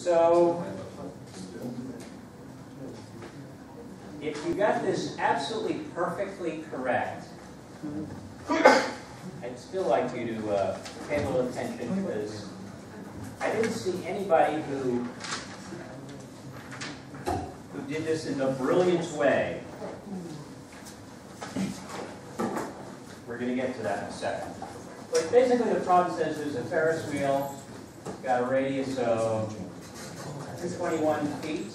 So if you got this absolutely perfectly correct, I'd still like you to pay a little attention, because I didn't see anybody who did this in a brilliant way. We're going to get to that in a second. But basically the problem says there's a Ferris wheel, it's got a radius of 221 feet.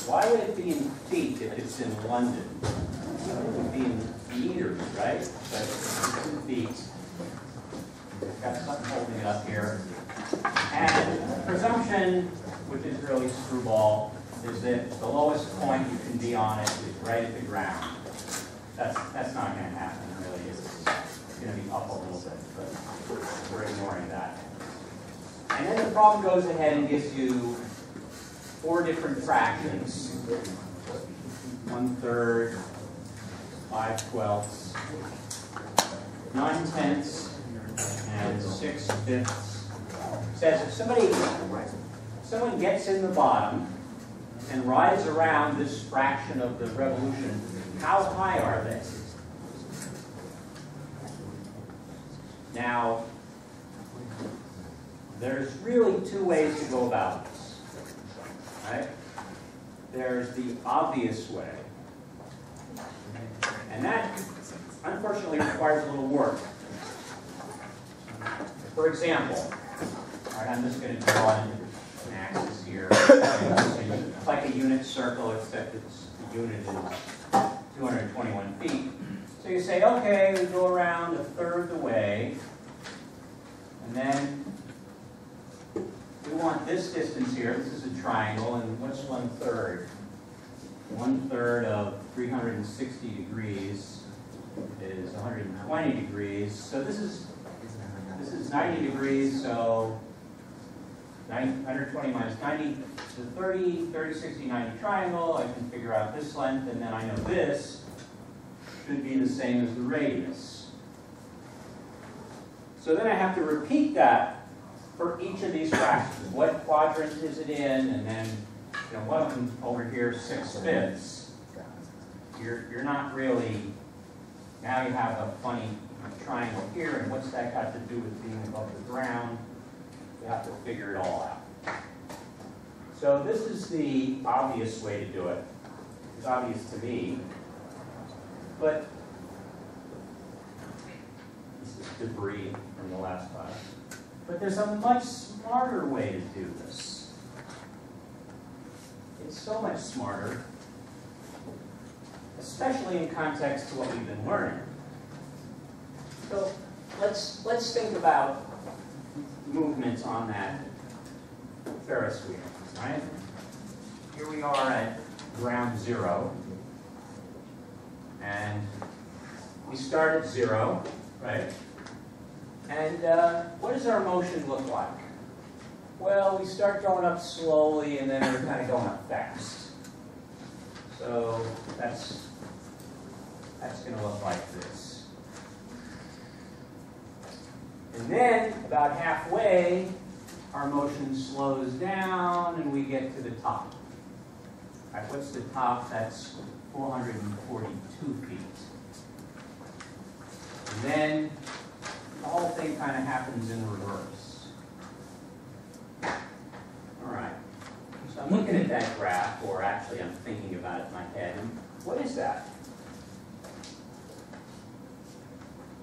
Why would it be in feet if it's in London? It would be in meters, right? But it's in feet. I've got something holding it up here. And the presumption, which is really screwball, is that the lowest point you can be on it is right at the ground. That's not going to happen, really. It's going to be up a little bit, but we're ignoring that. And then the problem goes ahead and gives you 4 different fractions: 1/3, 5/12, 9/10, and 6/5. Says if someone gets in the bottom and rides around this fraction of the revolution, how high are they? Now, there's really 2 ways to go about this, right? There's the obvious way, and that unfortunately requires a little work. For example, all right, I'm just going to draw an axis here. It's like a unit circle, except the unit is 221 feet. So you say, okay, we go around 1/3 the way, and then we want this distance here. This is a triangle, and what's 1/3? 1/3 of 360 degrees is 120 degrees. So this is 90 degrees, so 120 minus 90 is a 30, 60, 90 triangle. I can figure out this length, and then I know this should be the same as the radius. So then I have to repeat that for each of these fractions. What quadrant is it in? And then, one of them over here, 6/5. You're not really, now you have a funny triangle here, and what's that got to do with being above the ground? You have to figure it all out. So this is the obvious way to do it. It's obvious to me. But this is debris from the last class. But there's a much smarter way to do this. It's so much smarter, especially in context to what we've been learning. So let's think about movements on that Ferris wheel, right? Here we are at ground 0. And we start at 0, right? And what does our motion look like? Well, we start going up slowly, and then we're kind of going up fast. So that's going to look like this. And then, about halfway, our motion slows down, and we get to the top. All right, what's the top? That's 442 feet. And then the whole thing kind of happens in reverse. All right. So I'm looking at that graph, or actually I'm thinking about it in my head. And what is that?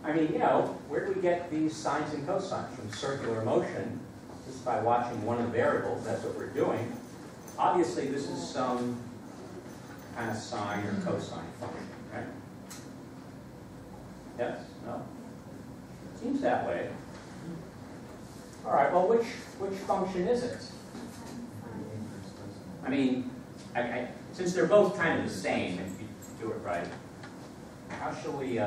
I mean, where do we get these sines and cosines? From circular motion, just by watching one of the variables. That's what we're doing. Obviously, this is some kind of sine or cosine function, right? Yes? No? Seems that way. All right, well, which function is it? I mean, since they're both kind of the same, if you do it right, how shall we...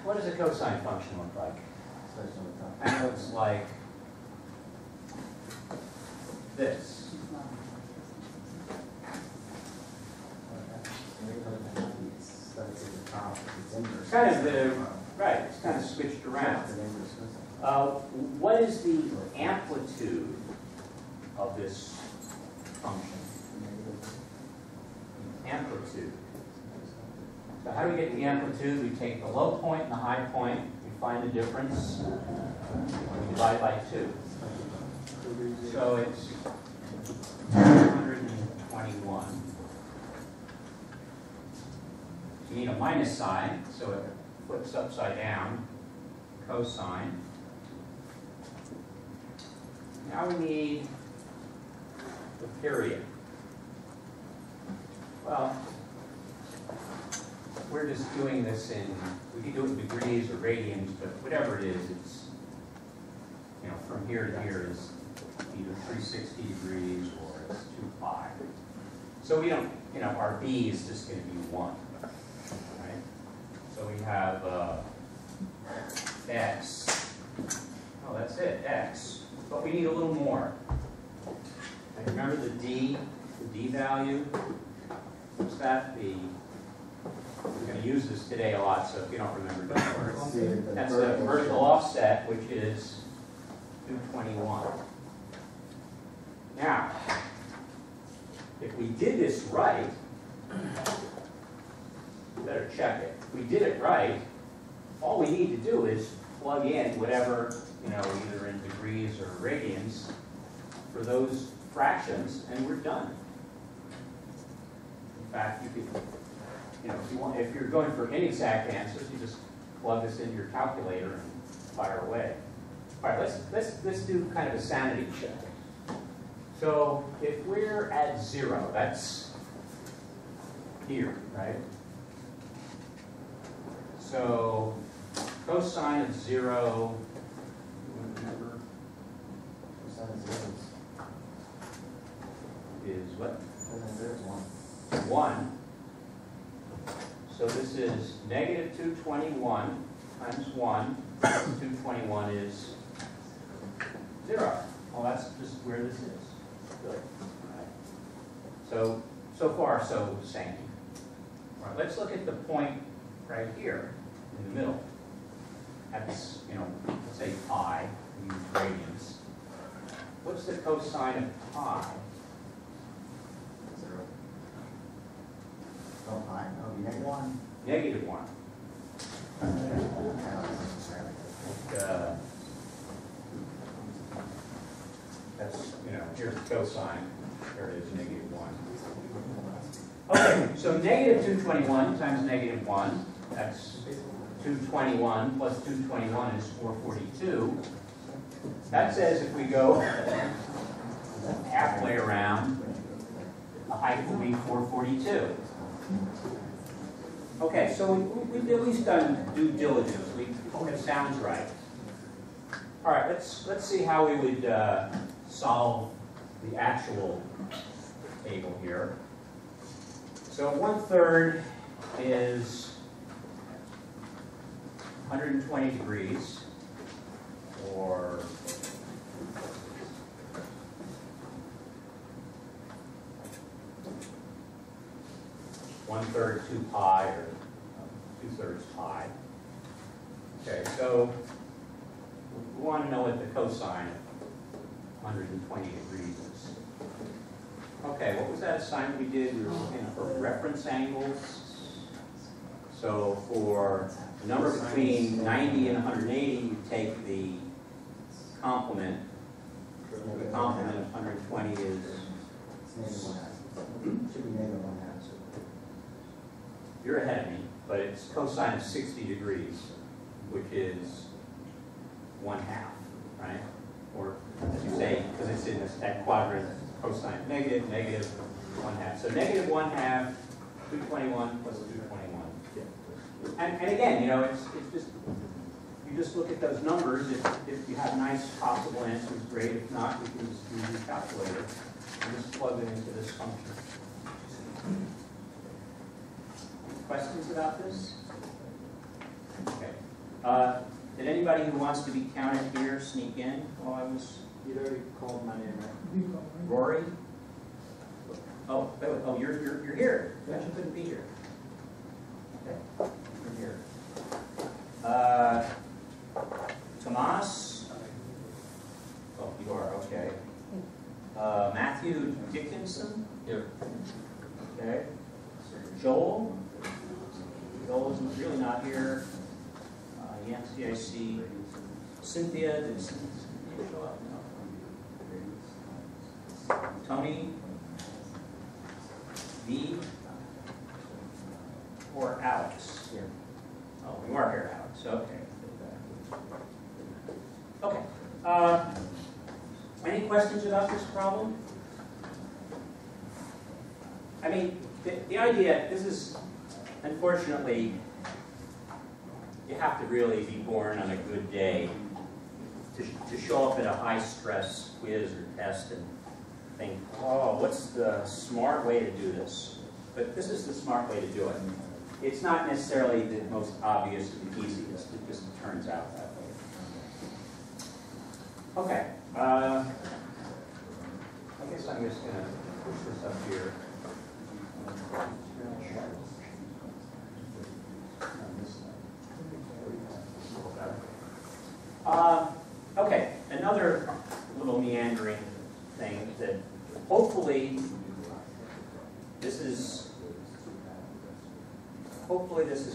What does a cosine function look like? That looks like this. It's kind of the, right, it's kind of switched around. What is the amplitude of this function? Amplitude. So how do we get the amplitude? We take the low point and the high point, we find the difference, we divide by 2. So it's 221. You need a minus sign, so it flips upside down, cosine. Now we need the period. Well, we're just doing this in, we can do it in degrees or radians, but whatever it is, it's, you know, from here to here is either 360 degrees or it's 2 pi. So we don't, you know, our b is just going to be 1. Right? So we have x. Oh, that's it, x. But we need a little more. And remember the d value? What's that? We're going to use this today a lot, so if you don't remember, don't worry. That's the vertical offset, which is 221. Now, if we did this right, we better check it. If we did it right, all we need to do is plug in whatever, you know, either in degrees or radians for those fractions, and we're done. In fact, you could, you know, if you're going for inexact answers, you just plug this into your calculator and fire away. All right, let's do kind of a sanity check. So if we're at 0, that's here, right? So cosine of 0, remember? Cosine of 0 is what? 1. So this is negative 221 times 1. 221 is 0. Well, that's just where this is. Good. Right. So far, so same. All right, let's look at the point right here in the middle. That's, you know, let's say pi, we use radians. What's the cosine of pi? 0. Oh, pi? Oh, negative 1. Negative 1. That's, you know, here's the cosine. There it is, negative 1. Okay, so negative 221 times negative 1, that's 221 plus 221 is 442. That says if we go halfway around, the height will be 442. Okay, so we've at least done due diligence. It sounds right. All right, let's see how we would solve the actual table here. So 1/3 is 120 degrees, or one-third 2 pi, or 2/3 pi. Okay, so we want to know what the cosine of 120 degrees is. Okay, what was that assignment we did? We were looking for reference angles. So for a number between 90 and 180, you take the complement. The complement of 120 is... Should be negative 1/2. You're ahead of me, but it's cosine of 60 degrees, which is 1/2, right? Or as you say, because it's in that quadrant, cosine negative, negative 1/2. So negative 1/2, 221 plus 221. And again, you know, it's just, you just look at those numbers. If you have nice possible answers, great. If not, you can just use your calculator and just plug it into this function. Questions about this? Okay. Did anybody who wants to be counted here sneak in while I was... You'd already called my name, right? Rory? Oh, you're here. You couldn't be here. Okay. Atkinson? Here. Okay. Joel? Joel is really not here. Yancy, I see. Cynthia, did Cynthia show up? No. Tony? V? Or Alex? Here. Oh, we are here, Alex. Okay. Okay. Any questions about this problem? I mean, the idea, this is, unfortunately, you have to really be born on a good day to show up at a high-stress quiz or test and think, oh, what's the smart way to do this? But this is the smart way to do it. It's not necessarily the most obvious or the easiest. It just turns out that way. Okay. I guess I'm just going to push this up here. Okay, another little meandering thing that hopefully this is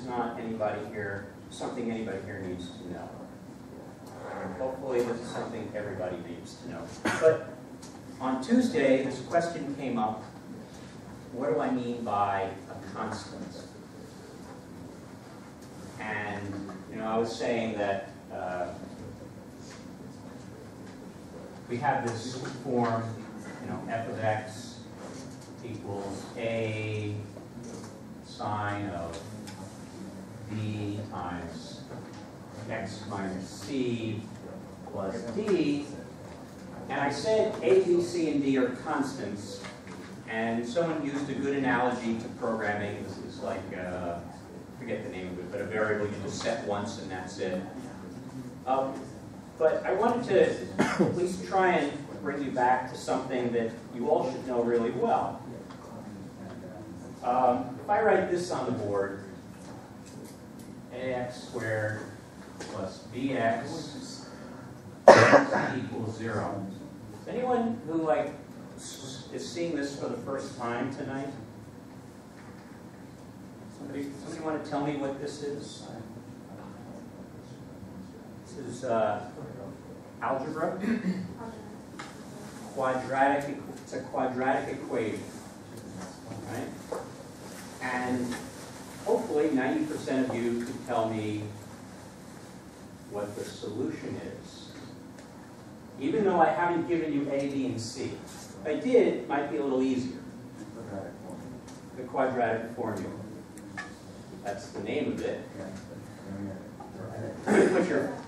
not anybody here, something anybody here needs to know. Hopefully this is something everybody needs to know. But on Tuesday, this question came up, what do I mean by a constant? And, I was saying that we have this form, f of x equals a sine of b times x minus c plus d. And I said a, b, c, and d are constants. And someone used a good analogy to programming. This is like, I forget the name of it, but a variable you just set once and that's it. But I wanted to at least try and bring you back to something that you all should know really well. If I write this on the board, ax squared plus bx equals 0. Is anyone who is seeing this for the first time tonight? Somebody want to tell me what this is? This is algebra. Quadratic. It's a quadratic equation, right? And hopefully 90% of you could tell me what the solution is, even though I haven't given you A, B, and C. If I did, it might be a little easier. The quadratic formula. That's the name of it.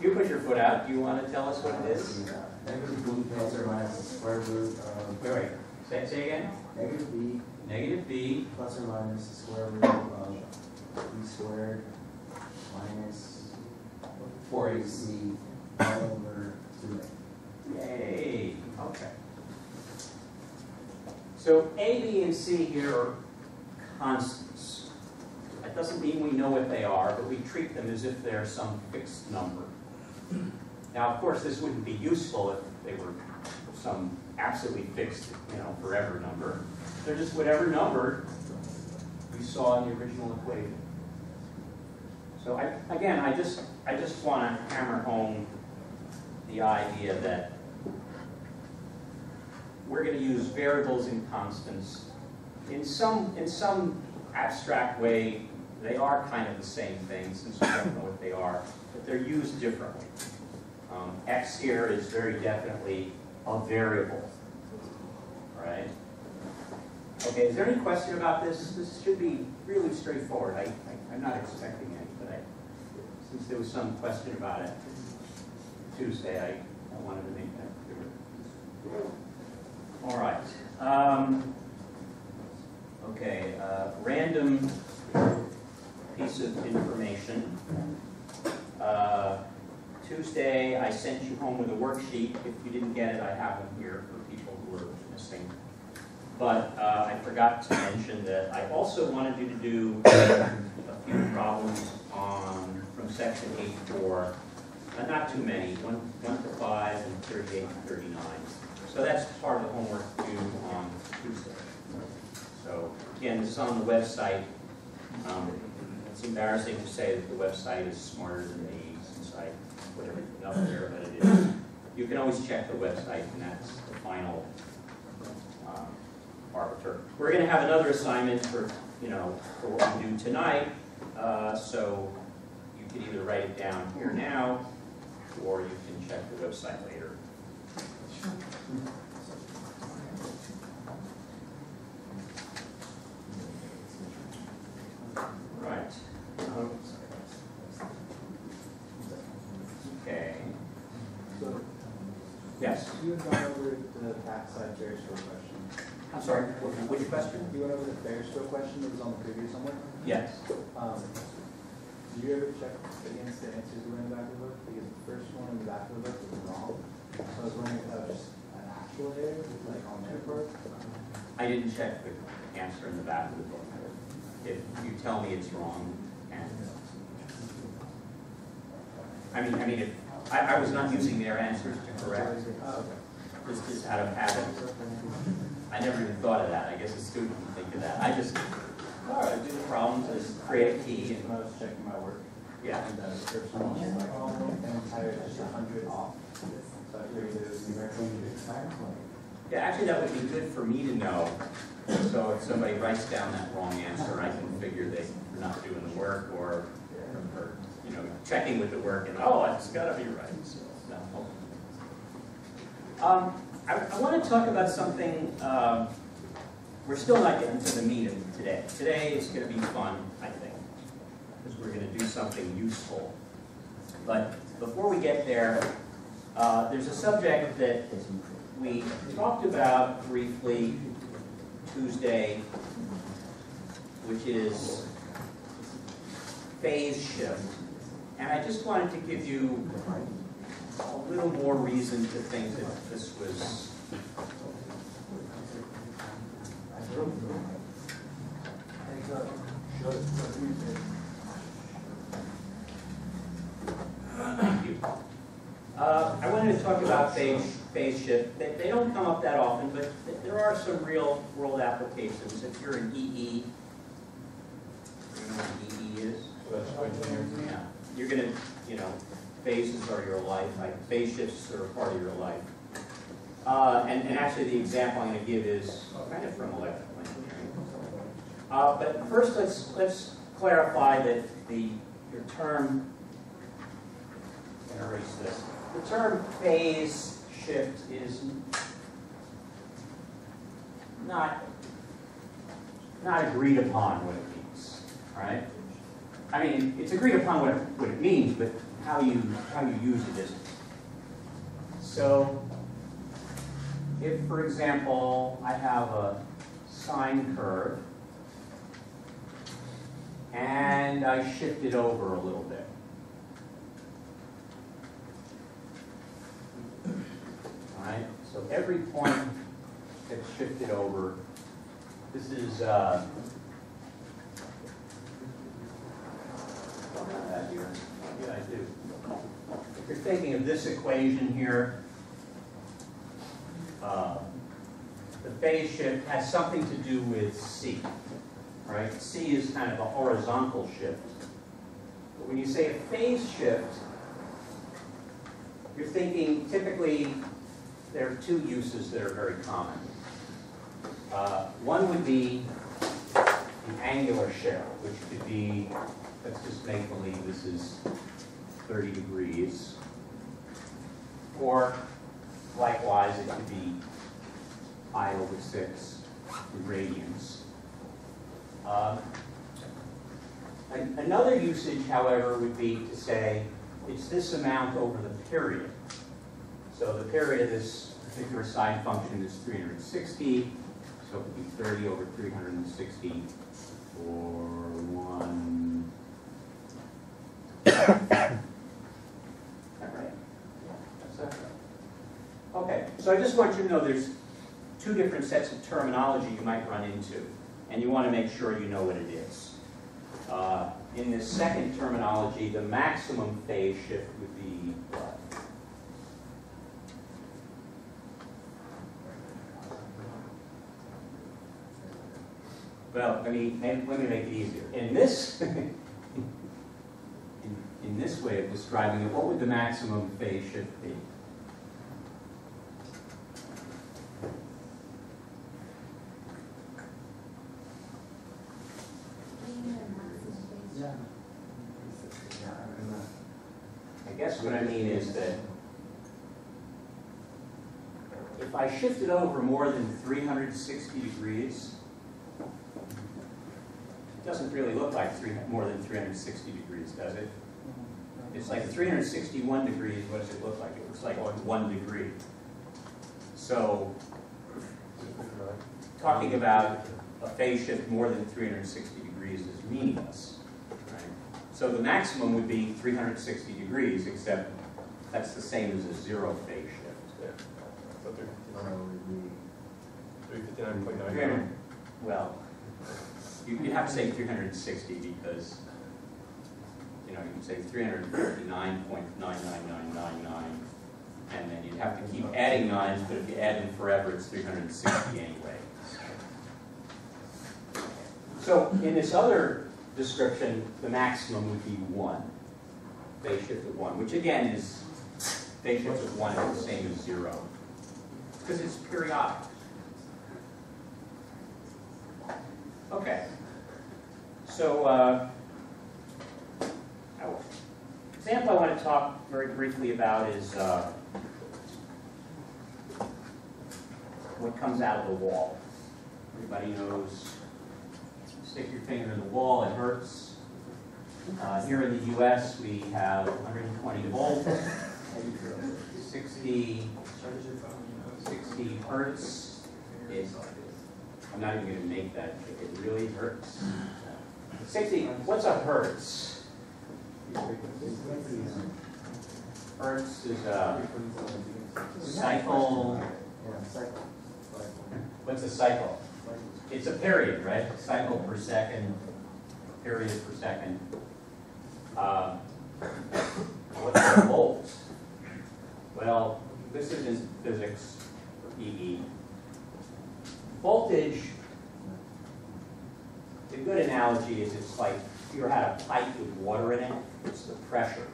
You put your foot out. Do you want to tell us what it is? Negative b plus or minus the square root of... Wait. Say again? Negative b. Negative b. Plus or minus the square root of b squared minus 4ac all over 2a. Yay. Okay. So A, B, and C here are constants. That doesn't mean we know what they are, but we treat them as if they're some fixed number. Now, of course, this wouldn't be useful if they were some absolutely fixed, forever number. They're just whatever number you saw in the original equation. So I just want to hammer home the idea that we're going to use variables and constants in some abstract way. They are kind of the same thing, since we don't know what they are, but they're used differently. X here is very definitely a variable, right? Okay, is there any question about this? This should be really straightforward. I'm not expecting any, but since there was some question about it Tuesday, I wanted to make that clear. All right. Okay, random piece of information. Tuesday, I sent you home with a worksheet. If you didn't get it, I have them here for people who are missing. But I forgot to mention that I also wanted you to do a few problems from section 8-4. Not too many, 1 to 5 and 38 to 39. So that's part of the homework due on Tuesday. So again, this is on the website. It's embarrassing to say that the website is smarter than me since I put everything up there, but it is. You can always check the website, and that's the final arbiter. We're going to have another assignment for what we do tonight, so you can either write it down here now, or you can check the website later. Right. Okay. So, Yes. you had gone over the backside fair store question. I'm sorry. Which question? You went over the fair store question that was on the previous somewhere. Yes. Did you ever check against the answers we were in the back of the book? Because the first one in the back of the book was wrong. So I was wondering if that was just an actual error, like on their part. I didn't check the answer in the back of the book. If you tell me it's wrong, and if I was not using their answers to correct. This is out of habit. I never even thought of that. I guess a student would think of that. I just, all right, do the problems, just create a key. When I was checking my work, Yeah. and the first one was like, an entire just 100 off. So I figured it was numerical. Yeah, actually, that would be good for me to know. So if somebody writes down that wrong answer, I can figure they're not doing the work, or checking with the work, and it's got to be right. So, no. I want to talk about something. We're still not getting to the meat of it today. Today is going to be fun, I think, because we're going to do something useful. But before we get there, there's a subject that we talked about briefly Tuesday, which is phase shift. And I just wanted to give you a little more reason to think that this was Thank you. I wanted to talk about phase shift. They don't come up that often, but there are some real world applications. If you're an EE, you know what EE is? Yeah. You're going to, phases are your life. Phase shifts are a part of your life. And actually the example I'm going to give is kind of from electrical engineering. But first let's clarify that your term, I'm going to erase this. The term phase shift is not agreed upon what it means, right? I mean, it's agreed upon what it means, but how you use it isn't. So, if, for example, I have a sine curve, and I shift it over a little bit. All right, so every point gets shifted over. This is what did I do? If you're thinking of this equation here, the phase shift has something to do with C, right? C is kind of a horizontal shift. But when you say a phase shift, you're thinking typically there are two uses that are very common. One would be the angular shift, which could be, let's just make believe this is 30 degrees. Or likewise, it could be pi over 6 radians. Another usage, however, would be to say it's this amount over the period. So the period of this particular sine function is 360, so it would be 30 over 360 for 1. Is that right? That's that right. Okay, so I just want you to know there's two different sets of terminology you might run into, and you want to make sure you know what it is. In this second terminology, the maximum phase shift would be what? Well, let me make it easier. In this, in this way of describing it, what would the maximum phase shift be? I guess what I mean is that if I shift it over more than 360 degrees, it doesn't really look like more than 360 degrees, does it? It's like 361 degrees, what does it look like? It looks like 1 degree. So, talking about a phase shift more than 360 degrees is meaningless, right? So the maximum would be 360 degrees, except that's the same as a 0 phase shift. Yeah. So 359.99. Well, you have to say 360 because, you know, you can say 359.99999, and then you'd have to keep adding nines, but if you add them forever, it's 360 anyway. So in this other description, the maximum would be 1, phase shift of 1, which again is phase shift of 1 is the same as 0, because it's periodic. Okay. So, example I want to talk very briefly about is what comes out of the wall. Everybody knows, stick your finger in the wall, it hurts. Here in the US, we have 120 volts, 60 hertz. I'm not even going to make that. It really hurts. 60, what's a hertz? Hertz is a cycle. What's a cycle? It's a period, right? Cycle per second, period per second. What's a volt? Well, this isn't physics, EE. Voltage, the good analogy is it's like if you had a pipe with water in it, it's the pressure.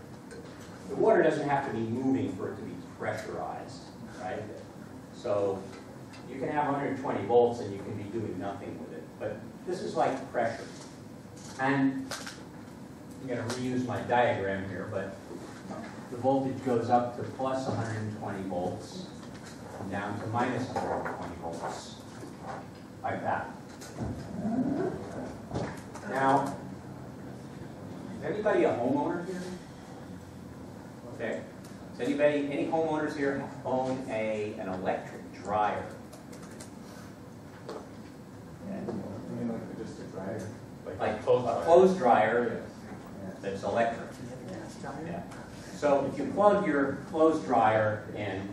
The water doesn't have to be moving for it to be pressurized, right? So you can have 120 volts and you can be doing nothing with it. But this is like pressure. And I'm going to reuse my diagram here, but the voltage goes up to plus 120 volts and down to minus 120 volts. Like that. Now, is anybody a homeowner here? Okay. Does any homeowners here own an electric dryer? You mean like just a dryer? Like a clothes dryer that's electric. Yeah. So if you plug your clothes dryer in,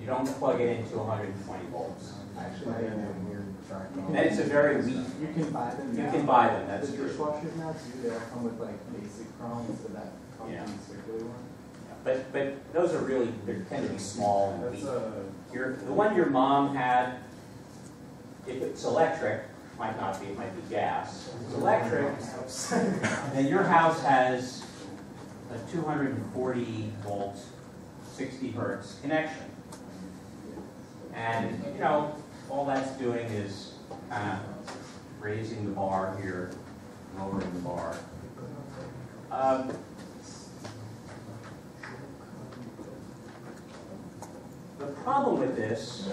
you don't plug it into 120 volts. Actually, I am weird dryer. And it's a very weak. You can buy them. You can buy them. That's the true. dishwashers now too. They all come with like basic chromes, so that Yeah. circular one. But those are really, they tend to be small and weak. That's The one your mom had, if it's electric, might not be, it might be gas. If it's electric, then your house has a 240 volt, 60 hertz connection. And, you know, all that's doing is kind of raising the bar here, lowering the bar. The problem with this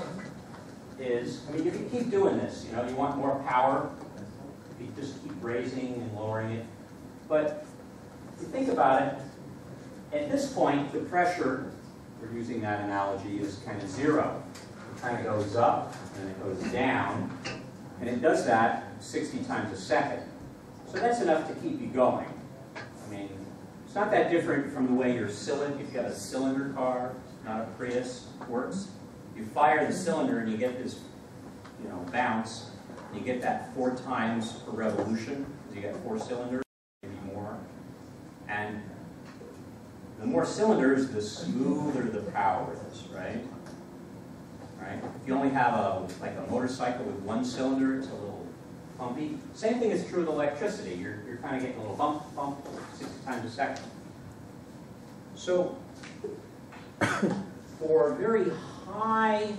is, I mean, you can keep doing this. You know, you want more power, you just keep raising and lowering it. But if you think about it, at this point, the pressure, we're using that analogy, is kind of 0. It kind of goes up and it goes down, and it does that 60 times a second. So that's enough to keep you going. I mean, it's not that different from the way your cylinder, if you have a cylinder car, not a Prius, works. You fire the cylinder and you get this, you know, bounce. You get that 4 times per revolution, because you got 4 cylinders, maybe more. And the more cylinders, the smoother the power is, right? Right? If you only have like a motorcycle with 1 cylinder, it's a little bumpy. Same thing is true with electricity. You're kind of getting a little bump 60 times a second. So for very high,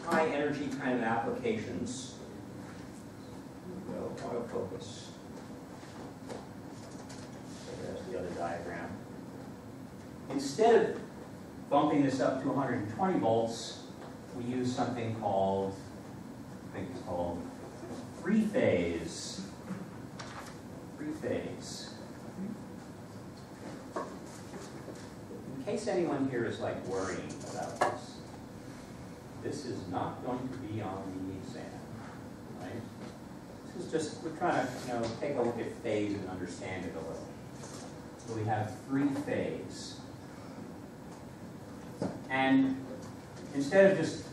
high energy kind of applications, autofocus. So there's the other diagram. Instead of bumping this up to 120 volts, we use something called, I think it's called three-phase. Three-phase. In case anyone here is like worrying about this is not going to be on the exam, right? This is just, we're trying to, take a look at phase and understand it a little. So we have three-phase. And instead of just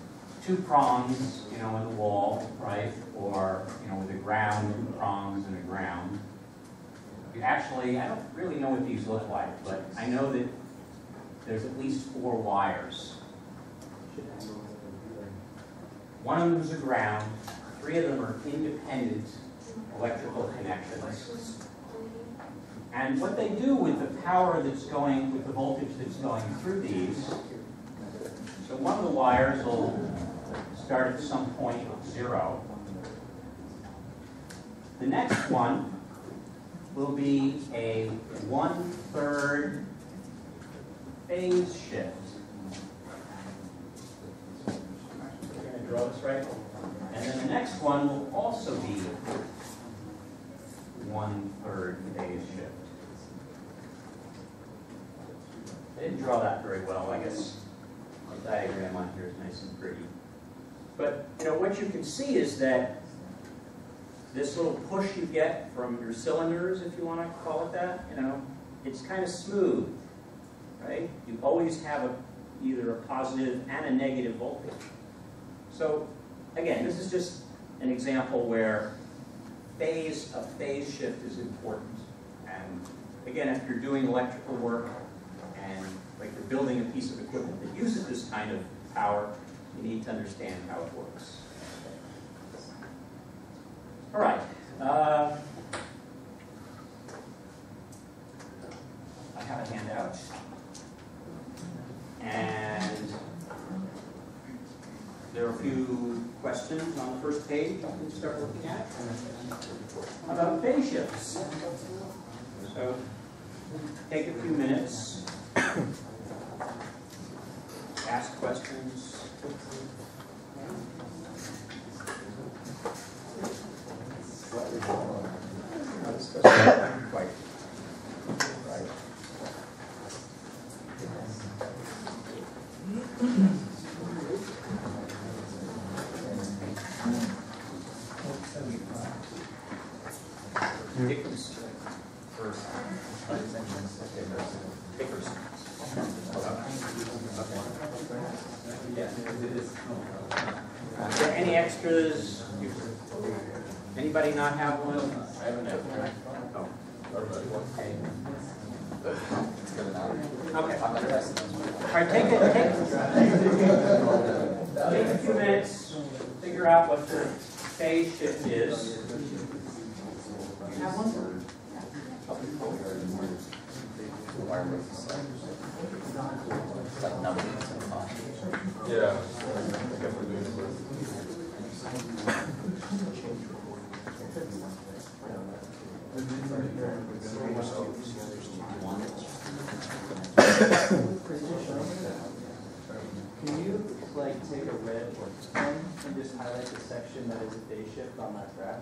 two prongs, in the wall, right, or, with a ground, two prongs and a ground, you actually, I don't really know what these look like, but I know that there's at least 4 wires. One of them is a ground, 3 of them are independent electrical connections. And what they do with the power that's going, with the voltage that's going through these, so one of the wires will start at some point 0. The next one will be a 1/3 phase shift. We're going to draw this right. And then the next one will also be 1/3 phase shift. I didn't draw that very well, I guess. The diagram on here is nice and pretty. But what you can see is that this little push you get from your cylinders, if you want to call it that, it's kind of smooth, right? You always have either a positive and a negative voltage. So again, this is just an example where a phase shift is important. And again, if you're doing electrical work and like you're building a piece of equipment that uses this kind of power, you need to understand how it works. All right. I have a handout. And there are a few questions on the first page you can start looking at about phase shifts. So take a few minutes, ask questions. Quite. Right. Pickers. First. Pickers. Is there any extras? Anybody not have one? I have an extra. Oh. Okay. Okay. All right, take a few minutes, figure out what the phase shift is. You have one? Yeah. I guess we're doing this. Can you take a red pen and just highlight the section that is a phase shift on that graph?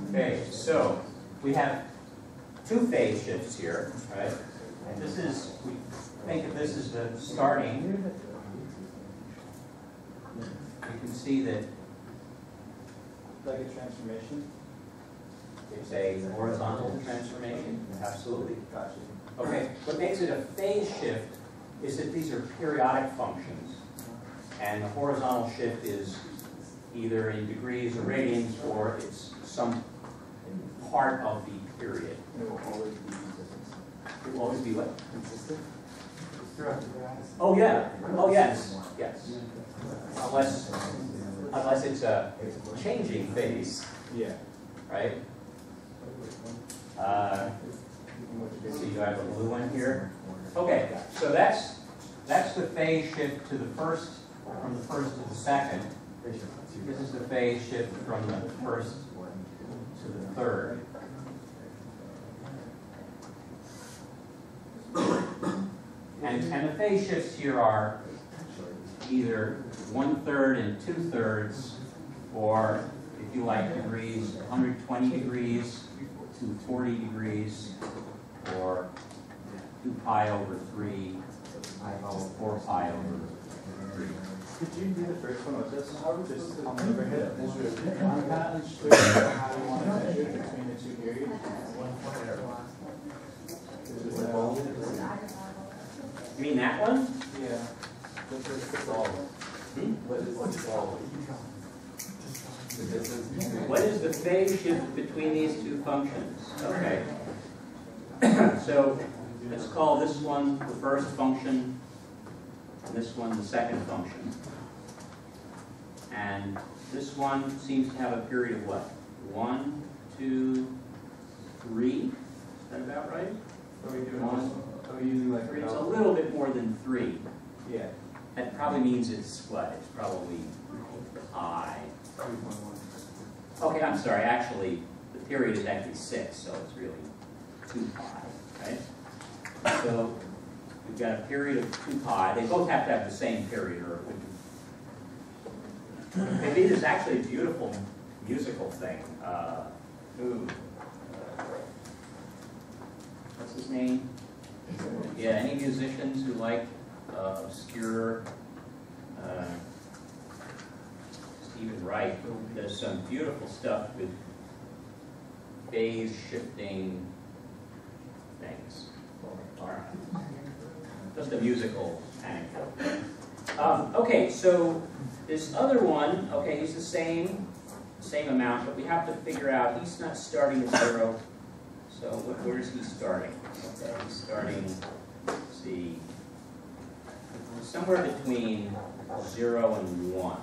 Okay, so we have 2 phase shifts here, right? And this is, we think of this as the starting. You can see that Like a transformation? it's a horizontal transformation. Absolutely. Gotcha. Okay, what makes it a phase shift is that these are periodic functions. And the horizontal shift is either in degrees or radians, or it's some part of the period. It will always be consistent. It will always be what? Consistent? Throughout the graph? Oh, yeah. Oh, yes. Yes. Unless unless it's a changing phase, Yeah. right? Let's see, do I have a blue one here? Okay, so that's the phase shift to the first, from the first to the second. This is the phase shift from the first to the third. And the phase shifts here are either 1/3 and 2/3, or if you like degrees, 120 degrees to 40 degrees, or 2 pi over 3, or 4 pi over 3. Could you do the first one with this? Just on the overhead? I'm not sure how you want to measure between the two periods. You mean that one? Yeah. What is the phase shift between these two functions? Okay. So let's call this one the first function, and this one the second function. And this one seems to have a period of what? 1, 2, 3? Is that about right? Are we doing 1, Are we using like 3? It's a little bit more than 3. Yeah. That probably means it's what? It's probably pi. 3.1. Okay, I'm sorry. Actually, the period is actually 6, so it's really 2 pi, right? So we've got a period of 2 pi. They both have to have the same period, or it wouldn't. Maybe it is actually a beautiful musical thing. What's his name? Yeah, any musicians who like obscure Stephen Wright does some beautiful stuff with phase shifting things. All right. Just a musical anecdote. Okay, so this other one, okay, he's the same amount, but we have to figure out, he's not starting at 0. So where is he starting? Okay, he's starting, let's see, somewhere between 0 and 1.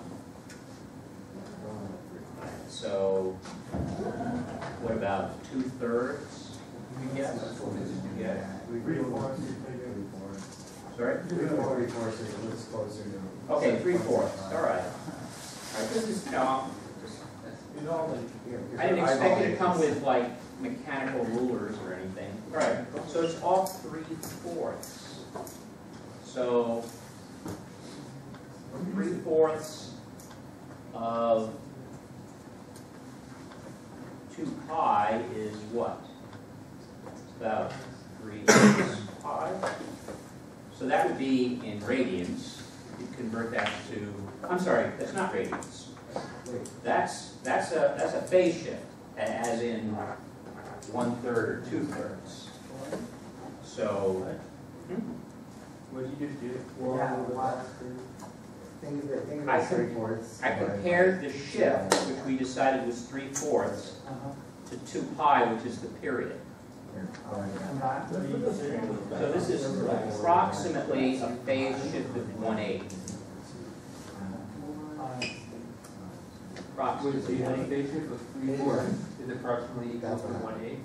Right, so what about 2/3? Yes. Yeah. Sorry? 3/4, so it's closer to. Okay, 3/4. All right. This is, I didn't expect it to come with like mechanical rulers or anything. All right, so it's all 3/4. So 3/4 of 2 pi is what? It's about 3 pi. So that would be in radians. You convert that to, I'm sorry, that's not radians. That's a phase shift, as in 1/3 or 2/3. So, What did you just do? I compared the shift, which we decided was 3/4, to 2 pi, which is the period. So this is approximately a phase shift of 1/8. Approximately 1/8. phase shift of 3/4 is approximately equal to 1/8.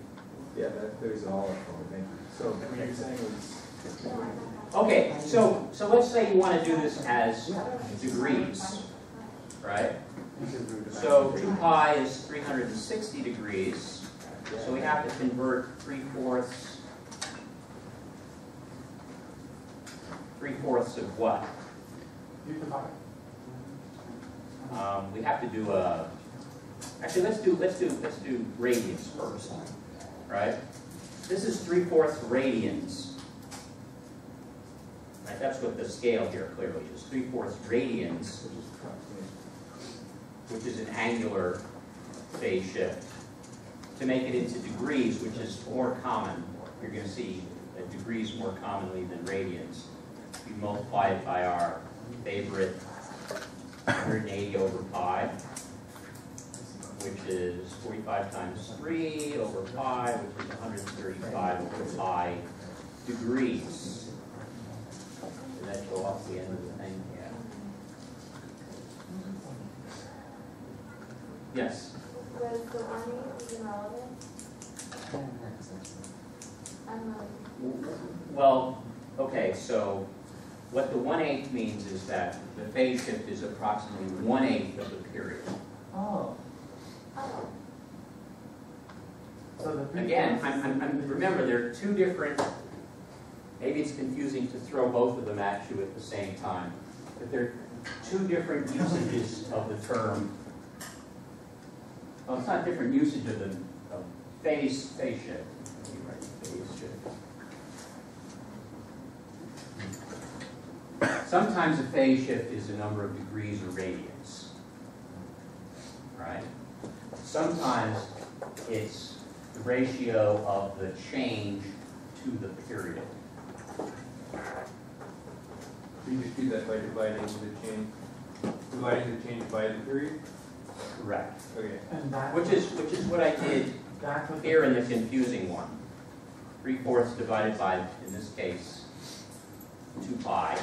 Yeah, that clears it all up for me, thank you. So what you're saying was. Okay, so let's say you want to do this as degrees, right? So 2 pi is 360 degrees. So we have to convert 3/4 of what? We have to do a. Actually, let's do radians first, right? This is 3/4 radians. Right, that's what the scale here clearly is. 3/4 radians, which is an angular phase shift. To make it into degrees, which is more common, you're going to see that degrees more commonly than radians. You multiply it by our favorite 180 over pi, which is 45 times 3 over pi, which is 135 over pi degrees. Did that go off the end of the thing? Yeah. Yes? Was the 1/8 even relevant? Well, okay, so what the 1/8 means is that the phase shift is approximately 1/8 of the period. Oh. Oh, So the Again, remember, there are two different, maybe it's confusing to throw both of them at you at the same time, but there are two different usages of the term. Well, it's not different usage of the phase shift. Let me write phase shift. Sometimes a phase shift is a number of degrees or radians, right? Sometimes it's the ratio of the change to the period. You just do that by dividing the change by the period? Correct. Okay. And that Which is what I did that was here in the confusing one. 3/4 divided by, in this case, 2 pi.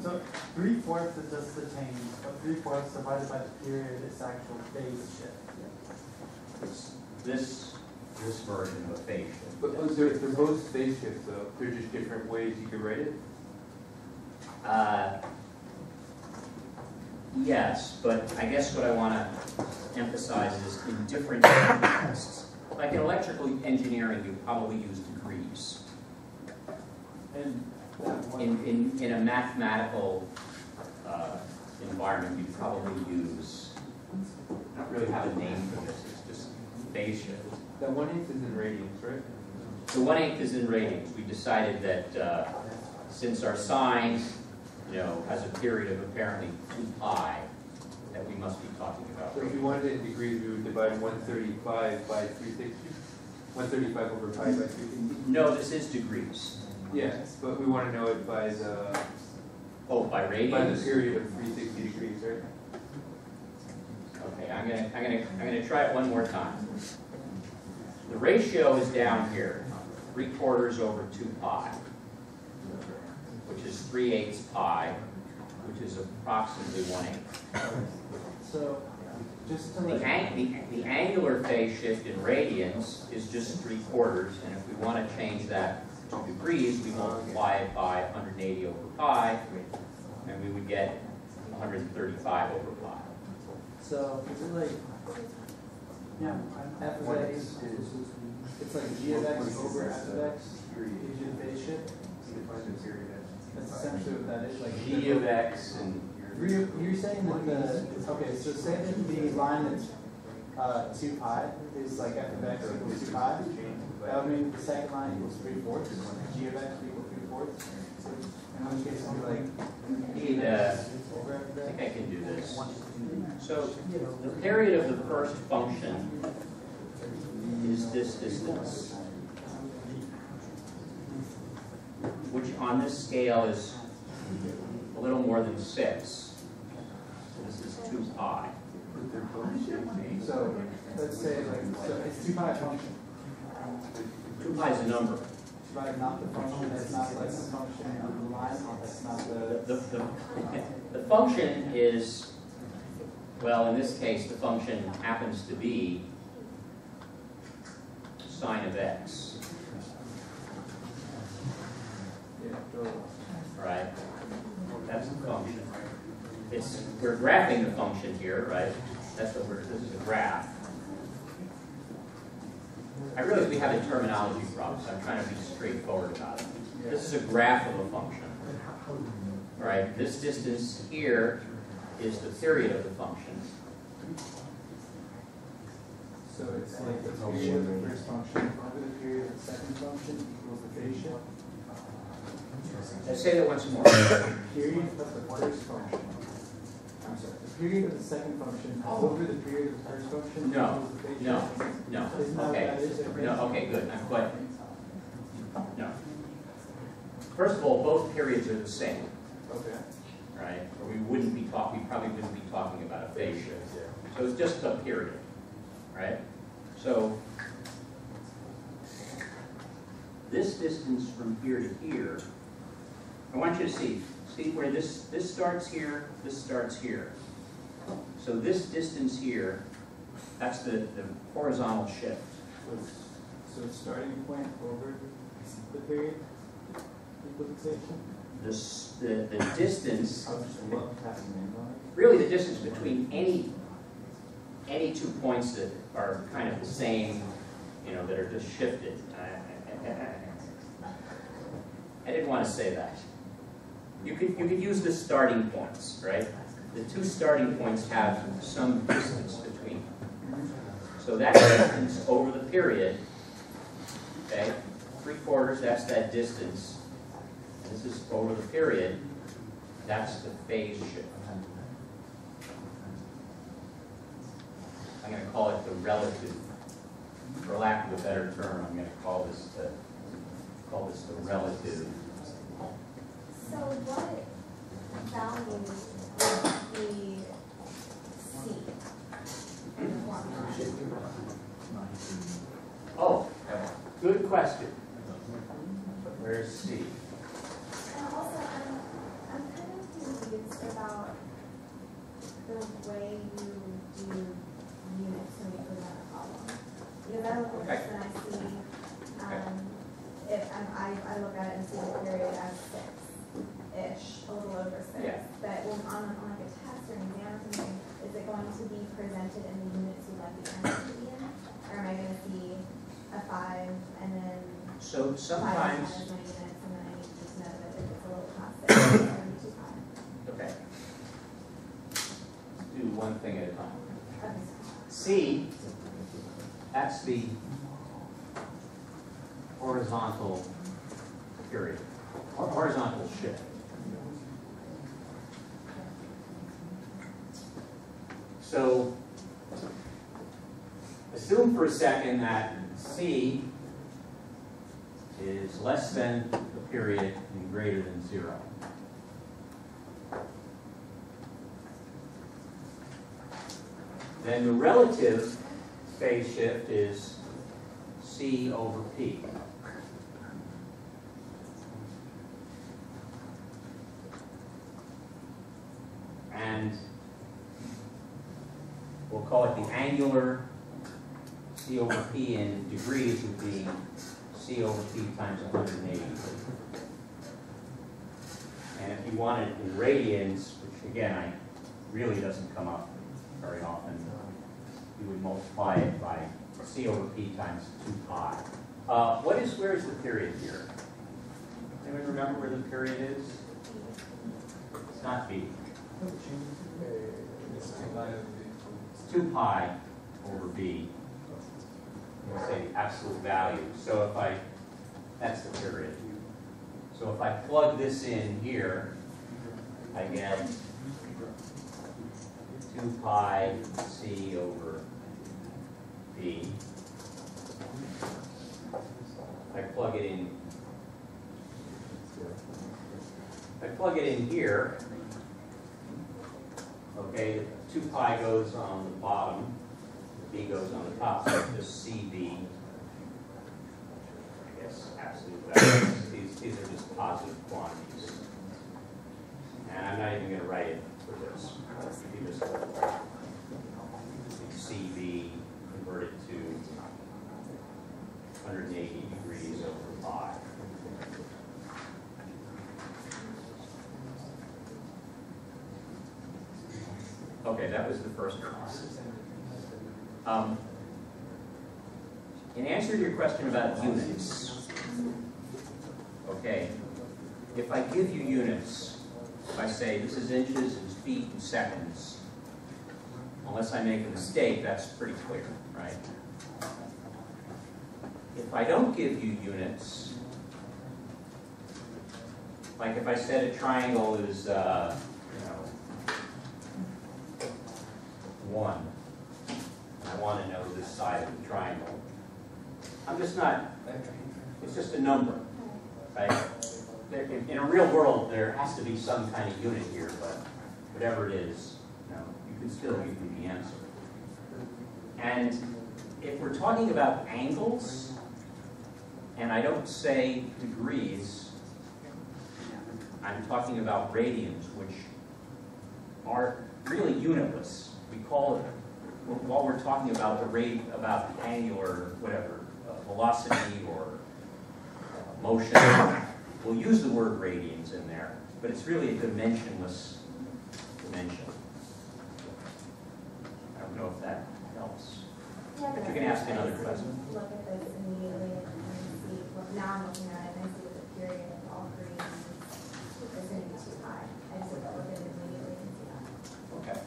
So 3/4 is just the change, but 3/4 divided by the period is actual phase shift. It's this version of a phase shift. But they're both phase shifts though. They're just different ways you could write it? Yes, but I guess what I want to emphasize is in different contexts. Like in electrical engineering, you probably use degrees. And In a mathematical environment, you probably use, I don't really have a name for this, it's just phase shift. That 1/8 is in radians, right? The 1/8 is in radians. We decided that since our sine, has a period of apparently 2 pi, that we must be talking about So if we radians. wanted it in degrees, we would divide 135 by 360? 135 over pi by 360? No, this is degrees. Yes, but we want to know it by the Oh, by radians? by the period of 360 degrees, right? Okay, I'm gonna try it one more time. The ratio is down here, 3/4 over 2 pi, which is 3/8 pi, which is approximately 1/8. so just to The angular phase shift in radians is just 3/4, and if we want to change that to degrees, we multiply it by 180 over pi, and we would get 135 over pi. so is it like f of x it's like g of x over f of x gives you the phase shift? That's essentially what that is, like G of x and You're saying that okay, so say that the line that's 2 pi is like f of x equals 2 pi. That would mean the second line equals 3/4. G of x equals 3/4. So in which case it would be like need, over f I of think x. I can do this. So the period of the first function is this distance, which on this scale is a little more than 6. So this is 2 pi. So let's say like so it's 2 pi function. 2 pi is a number. But not the function, that's not like the function on the line, that's not The function is, well, in this case, the function happens to be sine of x, right? That's the function. We're graphing the function here, right? This is a graph. I realize we have a terminology problem, so I'm trying to be straightforward about it. This is a graph of a function, right? This distance here is the period of the function. So it's like the period of the first function over the period of the second function equals the phase shift. Let's say that once more. Period of the first function. I'm sorry. The period of the second function over the period of the first function No, equals the phase no, shift. no. Isn't that what Okay, that is? no. Okay, good. I'm quite. No. First of all, both periods are the same, Okay. right? Or we probably wouldn't be talking about a phase shift. So it's just a period, right? So this distance from here to here, I want you to see where this starts here, this starts here. So this distance here That's the horizontal shift. So it's starting point over the period equalization? The distance, I'll just look at the name on it. really the distance between any 2 points that are kind of the same, you know, that are just shifted. I didn't want to say that. You could use the starting points, right? The two starting points have some distance between them. So that distance over the period, okay, 3/4, that's that distance. And this is over the period, that's the phase shift. I'm going to call it the relative. For lack of a better term, I'm going to call this the relative. So what value would be C? Oh, good question. Where's C? And also, I'm kind of confused about the way you do units when you present a problem. Because I look at this and I see, I look at it and see the period as 6-ish, a little over 6. Yeah. But when on like a test or an exam or something, is it going to be presented in the units you'd like the answer to be in? Or am I going to see a 5 and then So 5 sometimes, as many units, and then I need to just know that if it's a little past 6, it's going to be too high. okay. Let's do one thing at a time. Okay. C, that's the horizontal period, or horizontal shift. So assume for a second that C is less than the period and greater than 0. Then the relative phase shift is C over P. And we'll call it the angular. C over P in degrees would be C over P times 180. And if you want it in radians, which again, really doesn't come up very often, you would multiply it by C over P times 2 pi. Where is the period here? Anyone remember where the period is? It's not B. It's 2 pi over B. We'll say the absolute value. So that's the period. So if I plug this in here, I get 2 pi C over B. I plug it in. I plug it in here. Okay, 2 pi goes on the bottom, B goes on the top. So just CB. I guess absolute values. These are just positive quantities. And I'm not even going to write it for this. You just CB converted to 180 degrees over pi. Okay, that was the first cross. In answer to your question about units, okay, if I give you units, if I say this is inches and feet and seconds, unless I make a mistake, that's pretty clear, right? If I don't give you units, like if I said a triangle is, 1, and I want to know this side of the triangle, I'm just not, it's just a number, right? In a real world, there has to be some kind of unit here, but whatever it is, you can still give me the answer. And if we're talking about angles, and I don't say degrees, I'm talking about radians, which are really unitless. We call while we're talking about the rate, about the angular, whatever, velocity or motion, we'll use the word radians in there, but it's really a dimensionless dimension. I don't know if that helps. Yeah, But you can ask another question. Look at this immediately and see, well, now I'm looking at it and I see that the period of all three is going to be too high. I just look at it immediately and see that. Okay.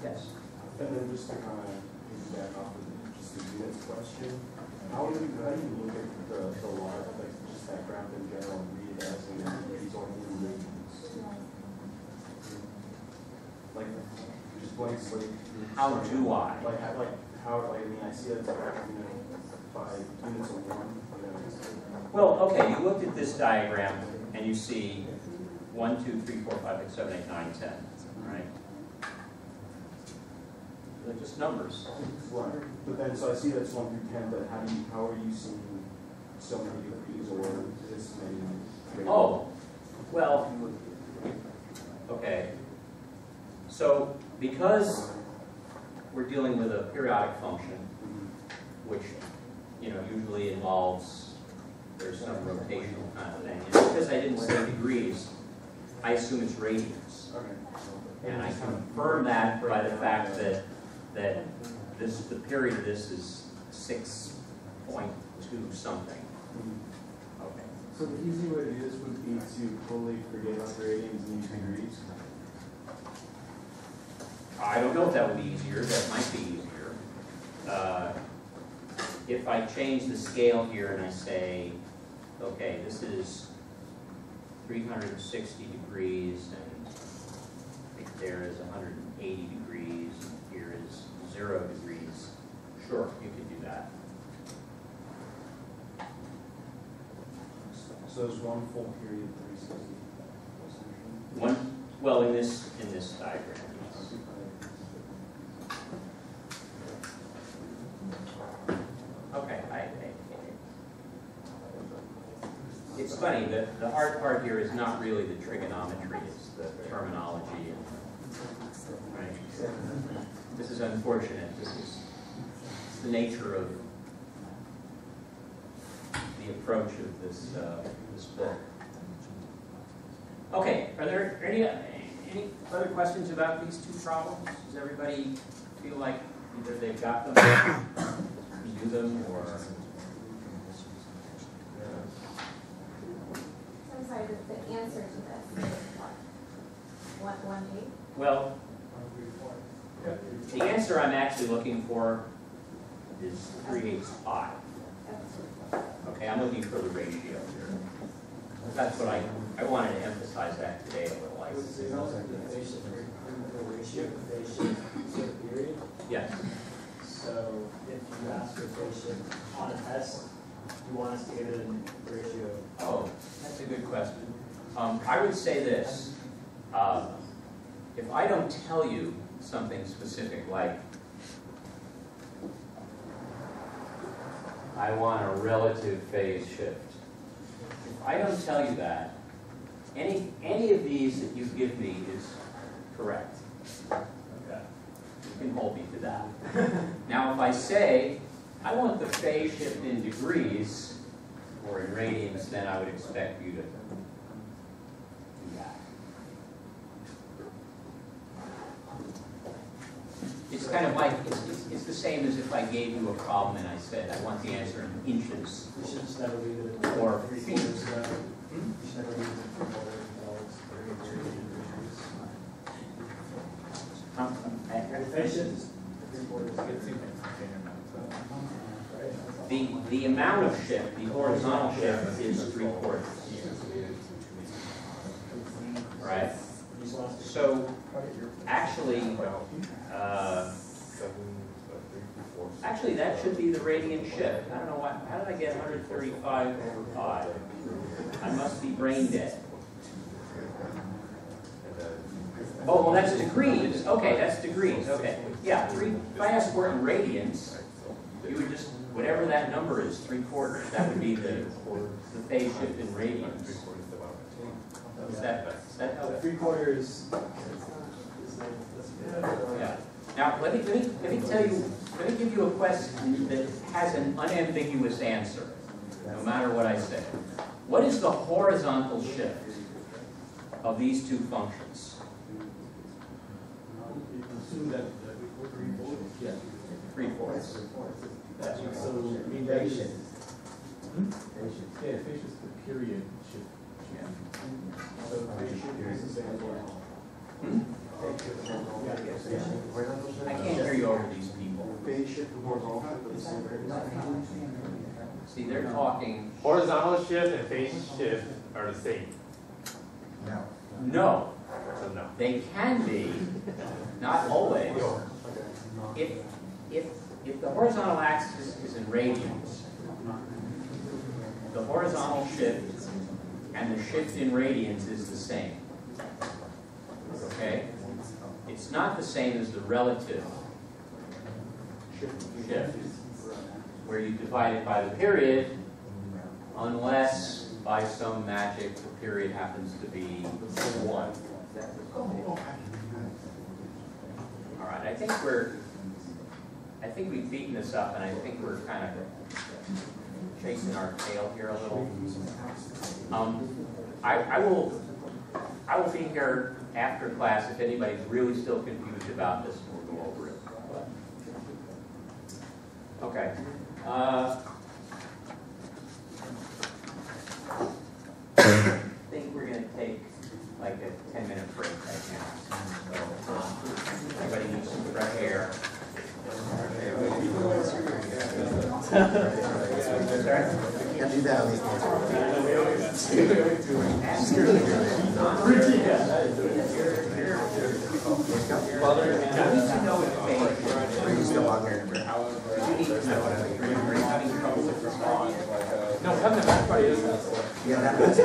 Yes. And then just to kind of piggyback off of just the units question, how do you look at the line, like just that graph in general, and read it as these are in radians? Like just blank slate. How do I? Like how I mean I see that it's like, by units of one. Well, okay, you looked at this diagram and you see 1, 2, 3, 4, 5, 6, 7, 8, 9, 10, right? They're just numbers. Right. But then so I see that's 1 through 10, but how are you seeing so many degrees or this many? Oh, well, okay. So because we're dealing with a periodic function, which usually involves there's some rotational kind of thing. And because I didn't say degrees, I assume it's radians. Okay. And I confirm that by the fact that the period of this is 6.2 something. Okay. So the easy way to do this would be to totally forget about the radians and use degrees. I don't know if that would be easier. That might be easier. If I change the scale here and I say, okay, this is 360 degrees, and I think there is 180 degrees, and here is 0 degrees. Sure, you could do that. So there's one full period, 360. Well, in this diagram. Okay, it's funny, the hard part here is not really the trigonometry, it's the terminology. Right? This is unfortunate. This is the nature of the approach of this book. Okay, are there any other questions about these two problems? Does everybody feel like either they've got them, do them, or? I'm sorry, the answer to this is what? 1/8? Well, the answer I'm actually looking for is 3/8 pi. Okay, I'm looking for the ratio here. That's what I wanted to emphasize that today a little. Period. Yes. So if you ask for phase shift on a test, you want us to give it a ratio. Oh, that's a good question. I would say this. If I don't tell you something specific like, I want a relative phase shift. If I don't tell you that, any of these that you give me is correct. Okay. You can hold me to that. Now if I say, I want the phase shift in degrees or in radians, then I would expect you to do that. It's kind of like, it's the same as if I gave you a problem and I said, I want the answer in inches. We should just never leave it in Or 3 feet. quarters. We should never leave it in 3 quarters. Phase shift is 3 quarters. The amount of shift, the horizontal shift, is 3/4. Right? So actually, that should be the radian shift. I don't know why. How did I get 135 over 5? I must be brain dead. Oh, well, that's degrees. Okay, that's degrees. Okay. Yeah, if I asked for it in radians, you would just, whatever that number is, 3/4, that would be the phase shift in radians. Is that how 3 quarters. Yeah. Now, let me tell you, let me give you a question that has an unambiguous answer, no matter what I say. What is the horizontal shift of these two functions? Assume that 3/4. so mean that is. Yeah, phase shift is the period shift. So phase shift is the same as well. I can't hear you over these people. Phase shift and horizontal shift. See, they're talking. Horizontal shift and phase shift are the same. No, So no. they can be, not always. If the horizontal axis is in radians, the horizontal shift and the shift in radians is the same. Okay? It's not the same as the relative shift, where you divide it by the period, unless by some magic the period happens to be 1. All right, I think we've beaten this up, and I think we're kind of chasing our tail here a little. I will be here after class if anybody's really still confused about this, and we'll go over it. Okay. I think we're going to take like a 10-minute break right now. So, everybody needs some fresh air. Can't do that. No, come to math party isn't. Yeah, that's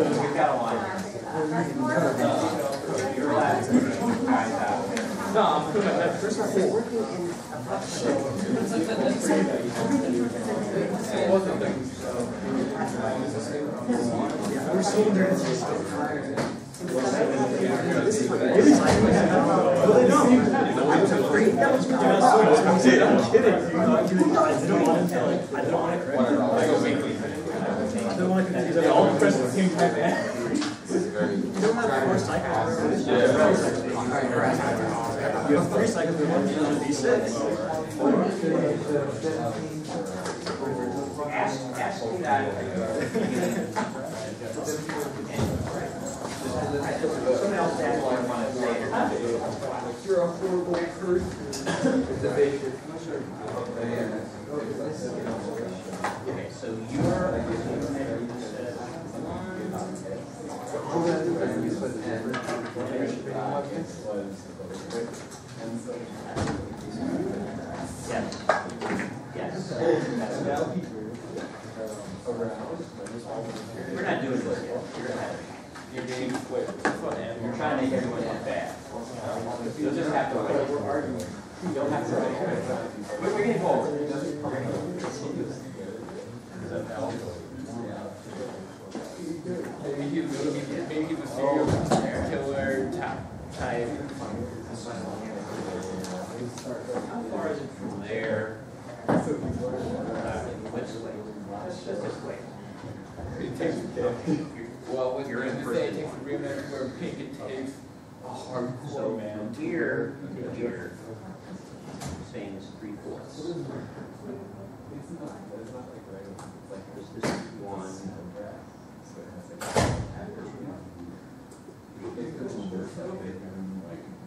We've got a line. You're allowed to guys out. No, I'm doing my math first. You have 3 cycles of 1 D6. Ask me that. Someone else asked what I want to say. You're a horrible person. Okay, so you're. Yes. Yes. We're not doing this yet. You're being quick. You're trying to make everyone look bad. You'll just have to wait. You don't have to wait. We're getting forward. Maybe he was serial killer type. How far is it from there? Let's wait. Let's just wait. It takes, well, when You're in you say it takes a real man where pink, it takes a hardcore So man. from here to here, saying is 3/4. This is 1.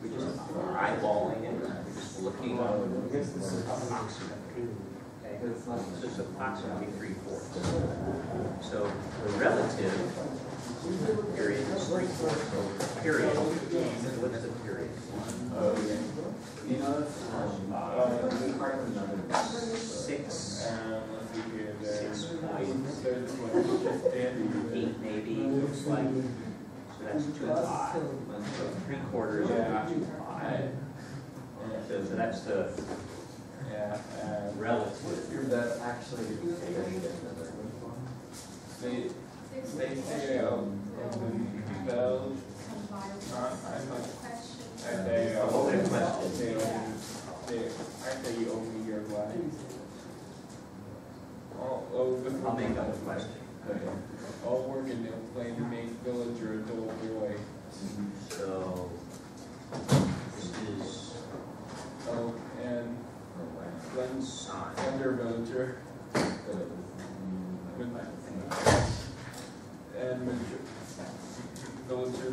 We just are eyeballing it. We're just looking. Okay. This is approximately 3/4. So the relative period is 3/4. So period. What's the period? 6.8 maybe, looks like. So that's 2 pi. So 3/4 is not 2 pi. So that's the relative. That's actually. They say, What was the question? I say you owe me your life. I'll make up a question. All work and no play makes villager a dull boy. So, this is Oh, and Glenn's sign. under villager. And villager,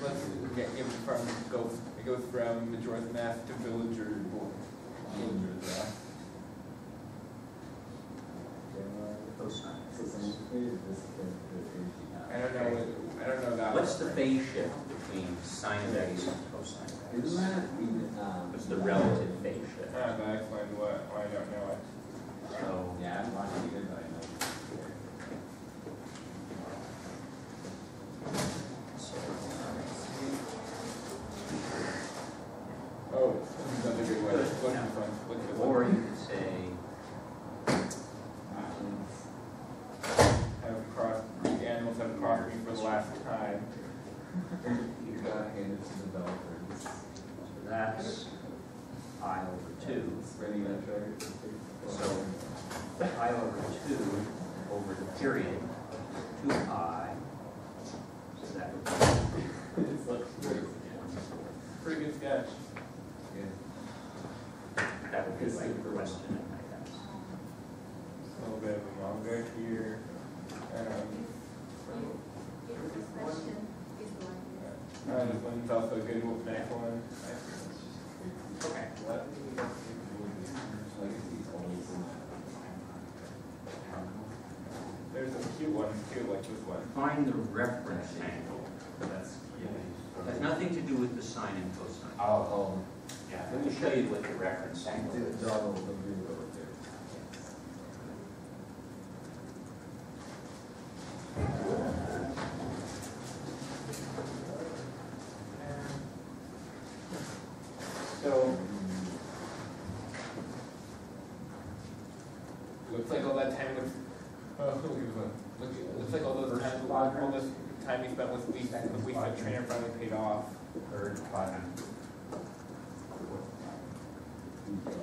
let's get him from, it goes from Mitchell Math to villager. Cosine. I don't know that. What's the phase shift between sine of X and cosine of X? What's the relative phase shift? But I explained why I don't know it. So, Yeah, I'm watching it, but I know. Oh, that's a good way. Look at the front. Look at the or you could say, have crossed, the animals have crossed me for the last time. You gotta hand it to the developer. so that's I over 2. Spreading that chart. So, I over 2 over the period, 2I. So that would be It's like great. Pretty good sketch. that would be like the question, I guess. A little bit of a manga here. This question is like. This one's also a good next one. Okay. There's some cute ones too, like this one. Find the reference angle. Has nothing to do with the sine and cosine. Oh. Yeah, let me show you what the reference angle is. So, looks like all that time with, looks like all those times, all this time we spent with Lisa trainer finally paid off. Third quadrant.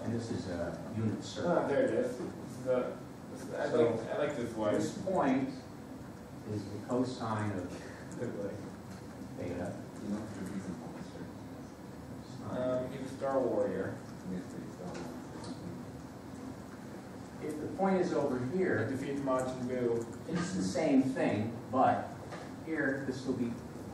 And this is a unit circle. There it is. I like this one. This point is the cosine of theta. He's a Star Warrior. If the point is over here, Defeats Majin Buu. it's the same thing, but here this will be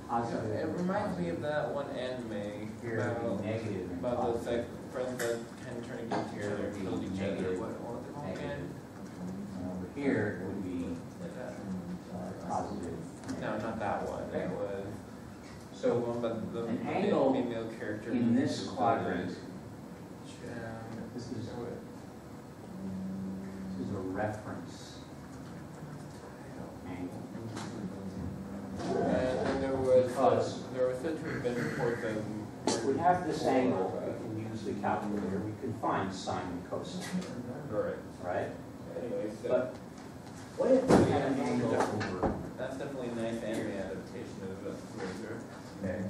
positive. It reminds me of that one anime Here it will be negative and about those positive. like friends that kind of turn against each Here other, it would killed be each other. negative, What was it called negative. again? And over here it would be positive. No, not that one. It was the So one about the an angle female character in this quadrant, This this is a reference angle. And then there was Because- said to have been reports of. If we have this angle, we can use the calculator, we can find sine and cosine, Right. right? Anyway, so But what if we had an angle over? that's definitely a nice anime adaptation of Razor. Okay.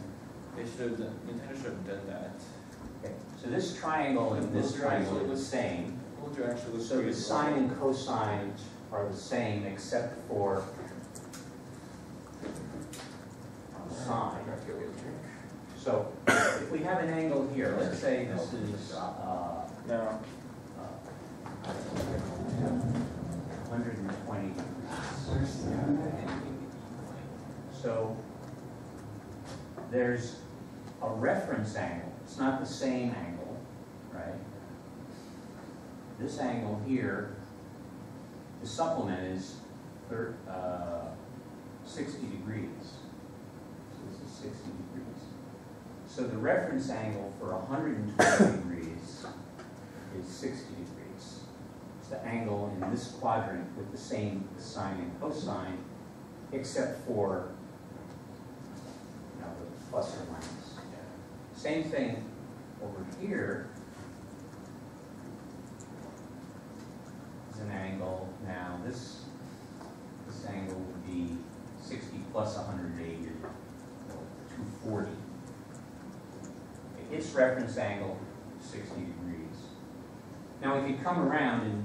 Nintendo should have done that. Okay. So this triangle and this triangle are the same. Would you actually look So the sine and cosine are the same except for sine. So if we have an angle here, let's say this is No. 120 degrees. So there's a reference angle. It's not the same angle, right? This angle here, the supplement is 60 degrees. So this is 60 degrees. So the reference angle for 120 degrees is 60 degrees. It's the angle in this quadrant with the same sine and cosine, except for the plus or minus. Same thing over here is an angle. Now this angle would be 60 plus 180, 240. its reference angle 60 degrees. Now we could come around and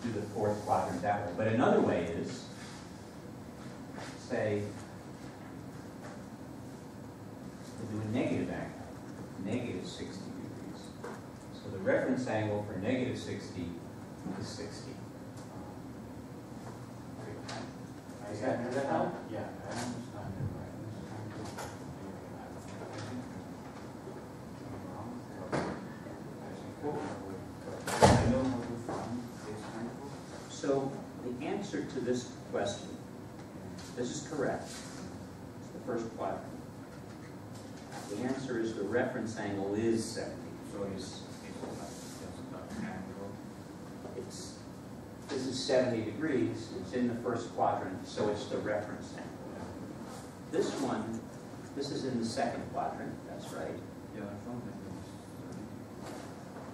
do the fourth quadrant that way, but another way is, say, to do a negative angle, negative 60 degrees. So the reference angle for negative 60 is 60. Does that help? Yeah, I understand it, I know how to find this angle. So the answer to this question, this is correct. It's the first quadrant. The answer is the reference angle is 70. So it's just an angle. This is 70 degrees. It's in the first quadrant, so it's the reference angle. This one, this is in the second quadrant. That's right. Yeah, I found it.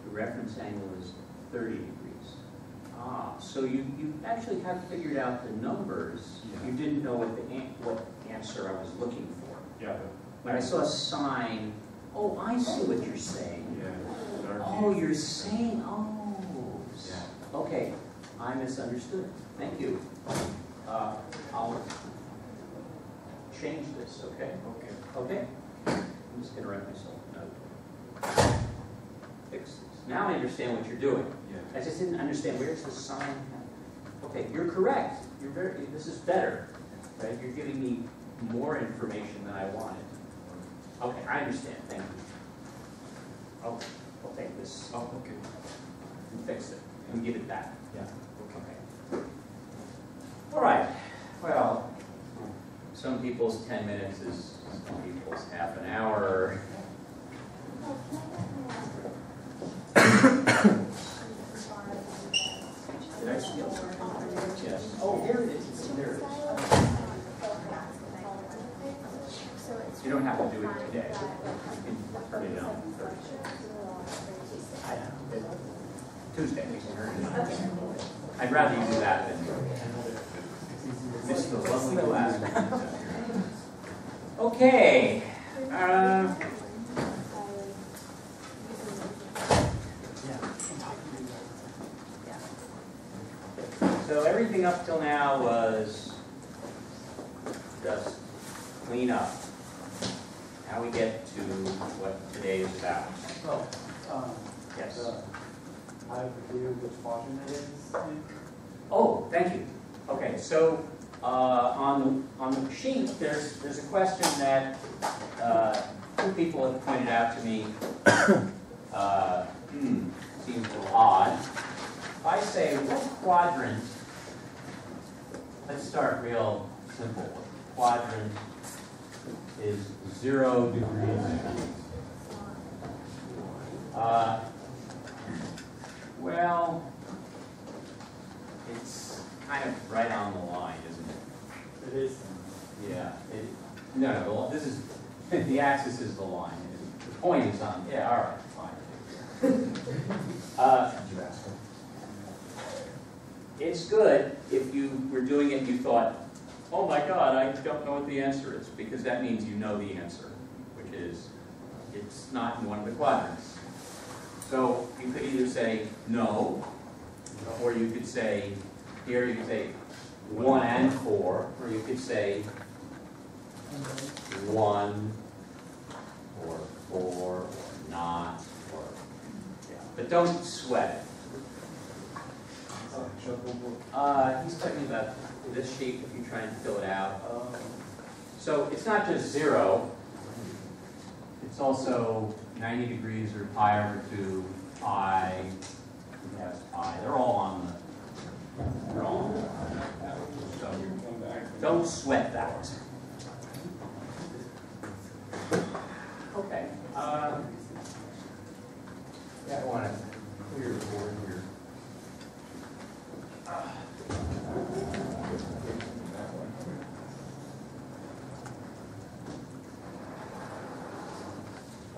The reference angle is 30 degrees. Ah, so you actually have figured out the numbers. Yeah. You didn't know what answer I was looking for. Yeah. When I saw a sign, oh, I see what you're saying. Yeah. Oh, you're saying, oh. Yeah. Okay, I misunderstood. Thank you. I'll change this, okay? Okay. Okay? I'm just going to write myself a note. Fix this. Now I understand what you're doing. Yeah. I just didn't understand, where's the sign? Okay, you're correct. This is better, right? You're giving me more information than I wanted. Okay, I understand, thank you. I'll take this Oh, okay. and fix it and give it back. Yeah. Okay. All right, well, some people's 10 minutes is some people's half an hour. Did I steal something? Yes. Oh, here it is. There it is. You don't have to do it today. You can turn it on Thursday. Tuesday, we can turn it on. I'd rather you do that than miss the lovely class. Okay. So everything up till now was just clean up. Now we get to what today is about. Oh, Yes. I have a clue which quadrant it is. Oh, thank you. Okay, so on the sheet, there's a question that two people have pointed out to me. Seems a little odd. If I say, what quadrant? Let's start real simple. What quadrant is 0 degrees? Well, it's kind of right on the line, isn't it? It is. Yeah. No, this is, the axis is the line. The point is on, yeah, all right, fine. It's good if you were doing it and you thought, oh my God, I don't know what the answer is, because that means you know the answer, which is it's not in one of the quadrants. So you could either say no, or you could say, here you could say 1 and 4, or you could say 1 or 4 or not, or yeah. But don't sweat it. He's talking about this sheet if you try and fill it out. So it's not just 0, it's also 90 degrees or pi over 2, pi, yes, pi. They're all on the, so don't sweat that. Okay. Yeah, I want to clear the board here.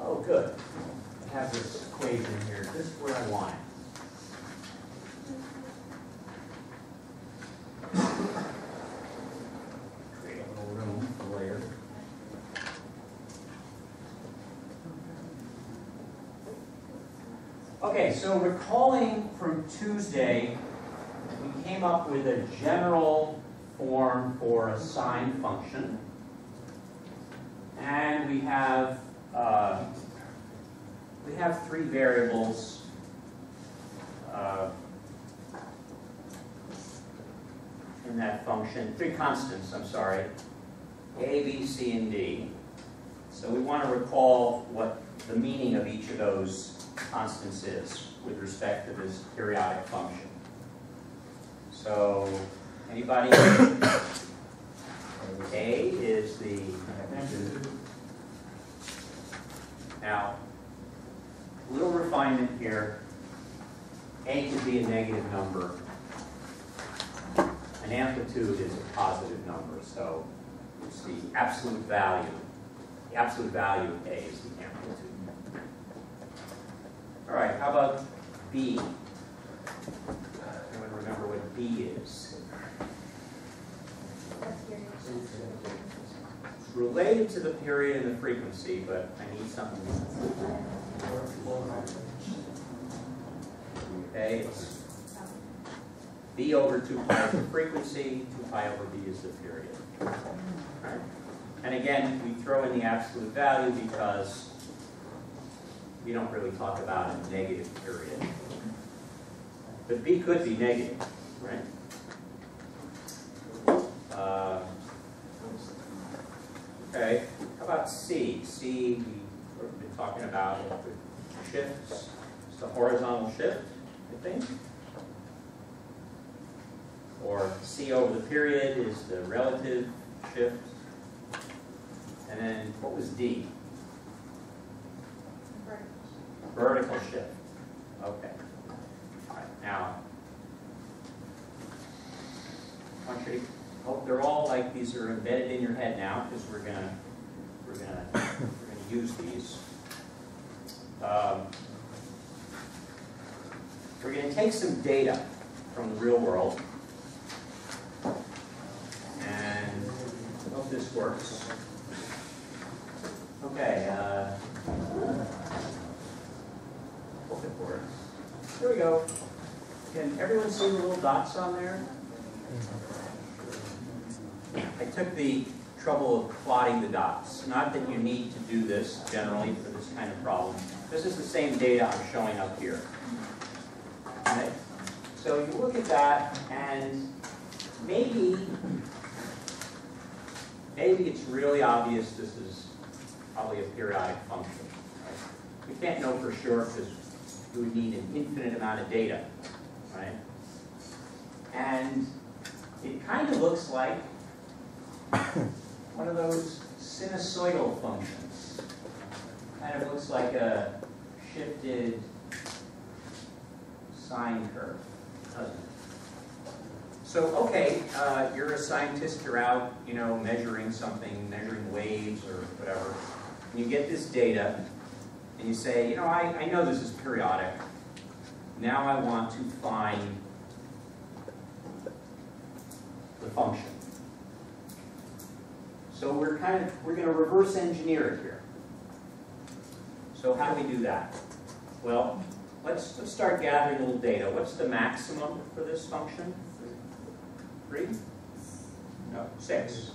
Oh, good. I have this equation here just where I want it. Create a little room for later. Okay, so recalling from Tuesday, we came up with a general form for a sine function. And we have three variables. In that function, three constants, I'm sorry, A, B, C, and D. So we want to recall what the meaning of each of those constants is with respect to this periodic function. So, anybody? A is the... Now, little refinement here. A could be a negative number. An amplitude is a positive number, so it's the absolute value. The absolute value of A is the amplitude. All right, how about B? Everyone remember what B is? It's related to the period and the frequency, but I need something. Okay, it's B over 2 pi is the frequency, 2 pi over B is the period. Right? And again, we throw in the absolute value because we don't really talk about a negative period. But B could be negative, right? Okay, how about C? C, we've been talking about the shifts. It's the horizontal shift, I think. Or C over the period is the relative shift. And then what was D? Vertical shift. Okay. All right, now, I want you to hope they're all like these are embedded in your head now, because we're gonna use these. We're going to take some data from the real world, and I hope this works. Okay, hope it works. Here we go. Can everyone see the little dots on there? I took the trouble of plotting the dots. Not that you need to do this generally for this kind of problem. This is the same data I'm showing up here. Okay. So you look at that, and maybe it's really obvious this is probably a periodic function. Right? We can't know for sure because you would need an infinite amount of data, right? And it kind of looks like one of those sinusoidal functions. Kind of looks like a shifted sine curve, doesn't it? So, okay, you're a scientist, you're out, measuring something, measuring waves or whatever, and you get this data, and you say, I know this is periodic. Now I want to find the function. So we're going to reverse engineer it here. So how do we do that? Well, let's start gathering a little data. What's the maximum for this function? 3? No, 6.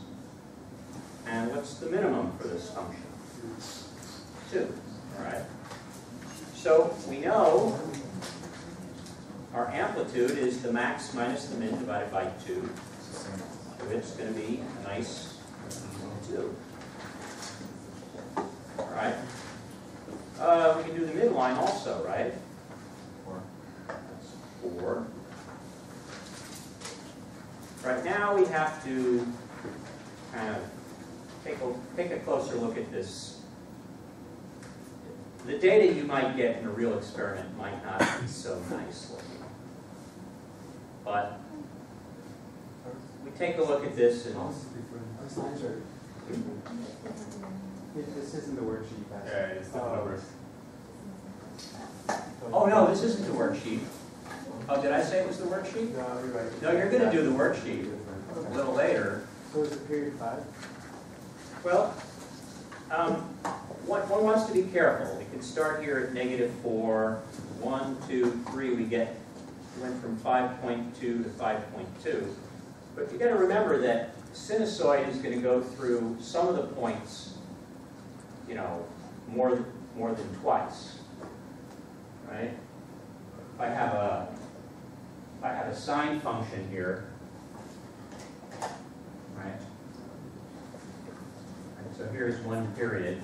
And what's the minimum for this function? 2. All right. So we know our amplitude is the max minus the min divided by 2. So it's going to be a nice 2. All right. We can do the midline also, right? 4. Right now we have to kind of take a closer look at this. The data you might get in a real experiment might not be so nice looking. But we take a look at this and This isn't the worksheet. Yeah, it's the numbers. oh no, this isn't the worksheet. Oh, did I say it was the worksheet? No, you're right. No, you're going to do the worksheet a little later. So is it period 5? Well, one wants to be careful could start here at -4. 1, 2, 3, we went from 5.2 to 5.2. But you got to remember that sinusoid is going to go through some of the points, you know, more than twice, right? If I have a sine function here, right? So here's one period.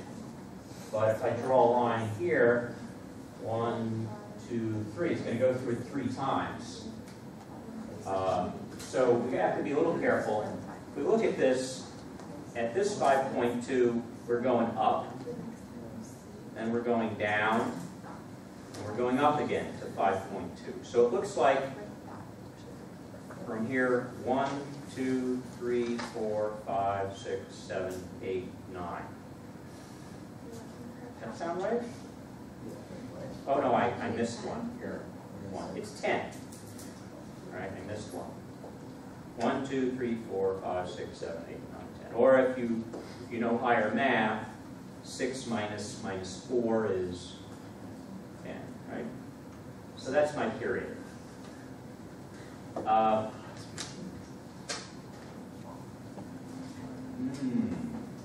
But if I draw a line here, 1, 2, 3, it's going to go through it 3 times. So we have to be a little careful. If we look at this 5.2, we're going up, and we're going down, and we're going up again to 5.2. So it looks like from here, 1, 2, 3, 4, 5, 6, 7, 8, 9. Does that sound right? Oh no, I missed one here. It's 10. All right, I missed one. 1, 2, 3, 4, 5, 6, 7, 8, 9, 10. Or if you know higher math, 6 minus 4 is 10, right? So that's my period. All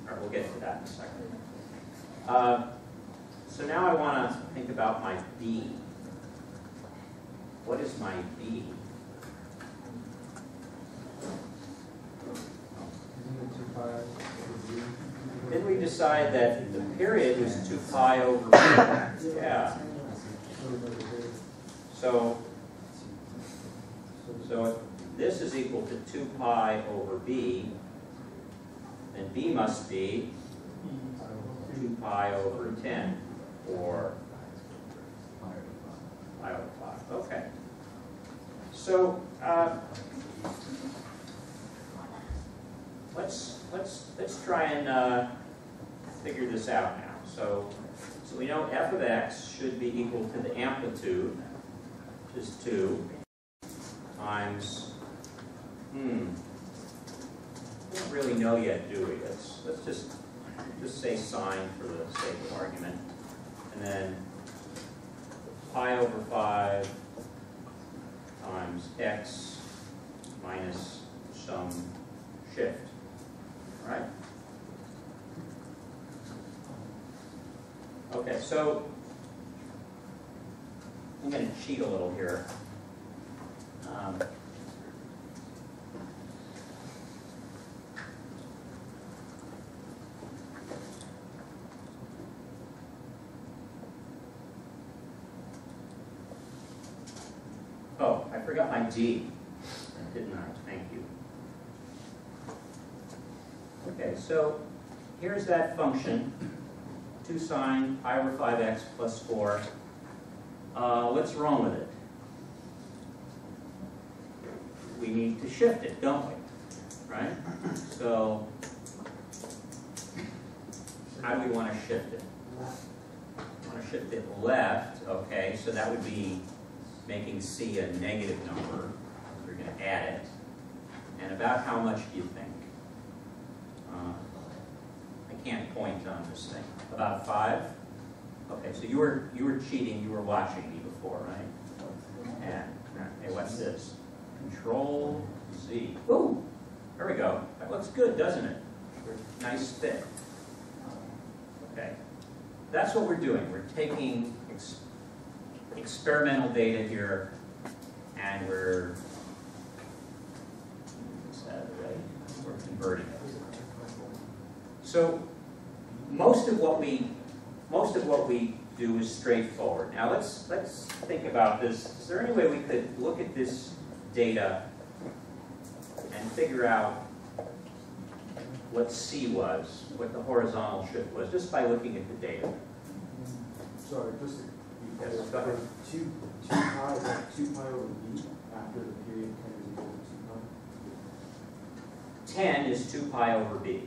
right, we'll get to that in a second. So now I want to think about my B. What is my B? Didn't we decide that the period was 2 pi over B? Yeah. So if this is equal to 2 pi over B, then B must be 2 pi over 10, or pi over 5. Okay. So let's try and figure this out now. So we know f of x should be equal to the amplitude, which is 2, times, we don't really know yet, do we? Let's just say sine for the sake of argument. And then pi over 5 times x minus some shift, right? Okay, so I'm going to cheat a little here. Oh, I forgot my d, didn't I? Thank you. Okay, so here's that function, 2 sine pi over 5x plus 4. What's wrong with it? We need to shift it, don't we? Right? So how do we want to shift it? We want to shift it left, okay, so that would be making c a negative number. We're going to add it. And about how much do you think? I can't point on this thing. About 5? Okay, so you were cheating. You were watching me before, right? And hey, what's this? Control Z. Ooh, there we go. That looks good, doesn't it? Nice fit. Okay, that's what we're doing. We're taking experimental data here, and we're converting it. So most of what we do is straightforward. Now let's think about this. Is there any way we could look at this data and figure out what C was, what the horizontal shift was, just by looking at the data? Sorry, just to Yes, go ahead. 2 pi, is that 2 pi over b after the period 10 is equal to 2 pi? 10 is 2 pi over b. Okay.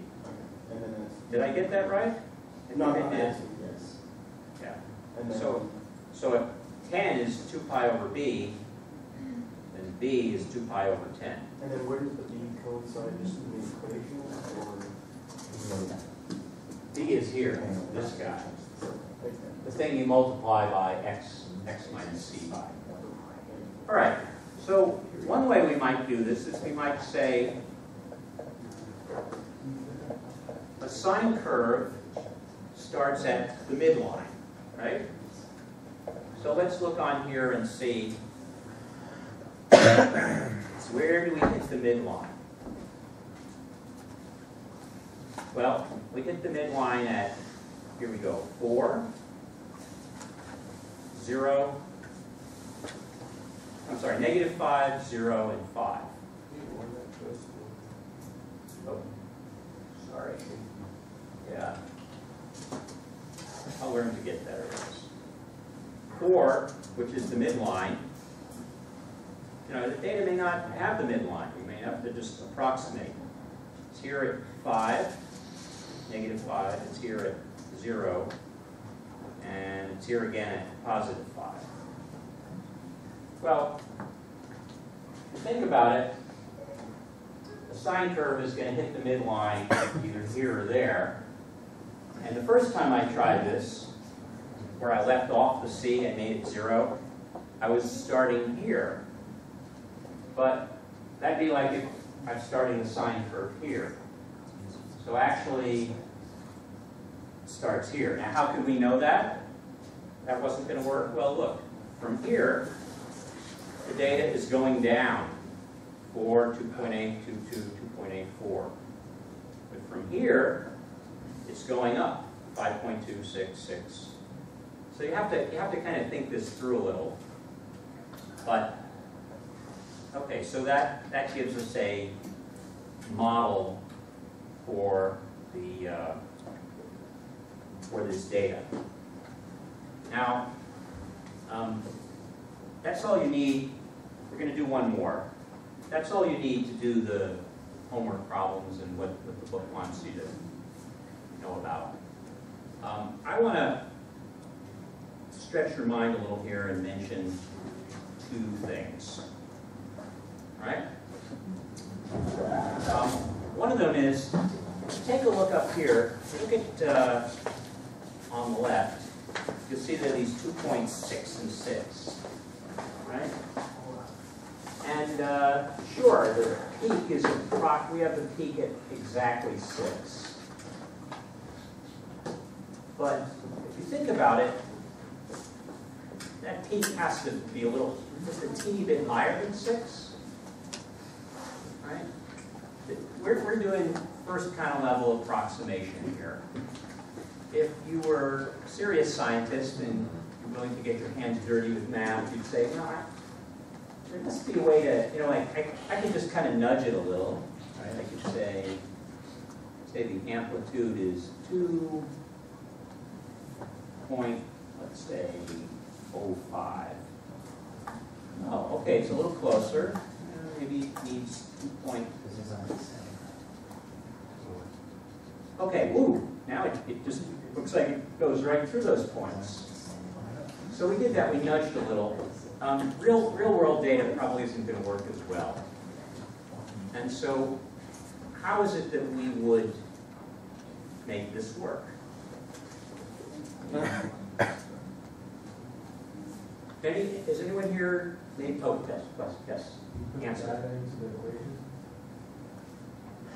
And then that's... Did I get that right? I No, think I did. yes. Yeah. And then, So if 10 is 2 pi over b, then b is 2 pi over 10. and then where does the b coincide? Just in the equation, or... b is here, this guy. Okay. the thing you multiply by x minus c by. All right, so one way we might do this is we might say a sine curve starts at the midline, right? So let's look on here and see where do we hit the midline? Well, we hit the midline at, here we go, 4, 0, I'm sorry, -5, 0, and 5. Oh, sorry. Yeah. I'll learn to get better at this. 4, which is the midline. You know, the data may not have the midline. We may have to just approximate. It's here at 5, -5. It's here at 0. And it's here again at +5. Well, if you think about it, the sine curve is going to hit the midline either here or there. And the first time I tried this, where I left off the c and made it 0, I was starting here. But that'd be like if I'm starting the sine curve here. So actually, it starts here. Now, how could we know that? That wasn't going to work? Well, look, from here, the data is going down. 4, 2.822, 2.84. But from here, it's going up, 5.266. So you have to kind of think this through a little. But okay, so that gives us a model for the for this data. Now, that's all you need. We're going to do one more. That's all you need to do the homework problems and what the book wants you to know about. I want to stretch your mind a little here and mention 2 things. All right? One of them is, take a look up here. Look at on the left. You'll see there are these 2.6 and 6. Right? And sure, the peak is we have the peak at exactly 6. But if you think about it, that peak has to be just a teeny bit higher than 6. Right? We're doing first kind of level approximation here. If you were a serious scientist and you're willing to get your hands dirty with math, you'd say, there must be a way to, I can just kind of nudge it a little. Right? I could say the amplitude is 2 point, let's say, 05. Oh, okay, it's a little closer. Maybe it needs 2 point. Okay, woo! Now it just looks like it goes right through those points. So we did that. We nudged a little. Real world data probably isn't going to work as well. And so, how is it that we would make this work? Is anyone here? Oh, yes. Answer. Add that into the equation.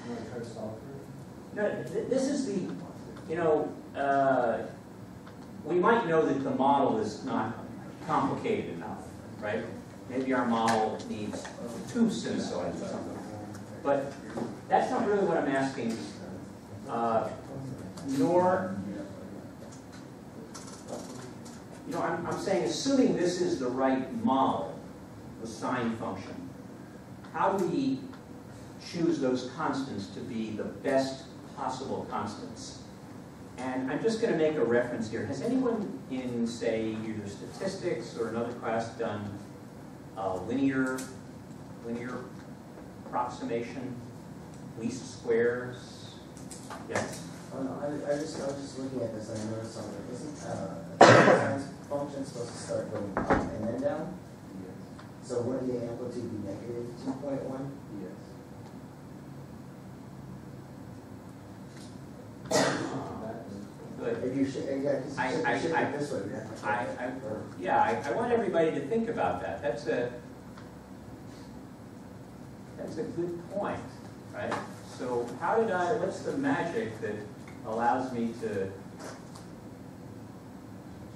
You want to try to solve for it? No, this is the, we might know that the model is not complicated enough, right? Maybe our model needs 2 sinusoids or something. But that's not really what I'm asking, I'm saying, assuming this is the right model, the sine function, how do we choose those constants to be the best possible constants? And I'm just going to make a reference here. Has anyone in, say, either statistics or another class done linear approximation, least squares? Yes? Oh, no, I was just looking at this and I noticed something. Isn't sine function supposed to start going up and then down? Yes. So wouldn't the amplitude be negative 2.1? Yes. Good. If you shift, yeah, because I- you I- shift I- it this way, you have to flip it. Or- Yeah, I want everybody to think about that. That's a good point, right? So what's the magic that allows me to,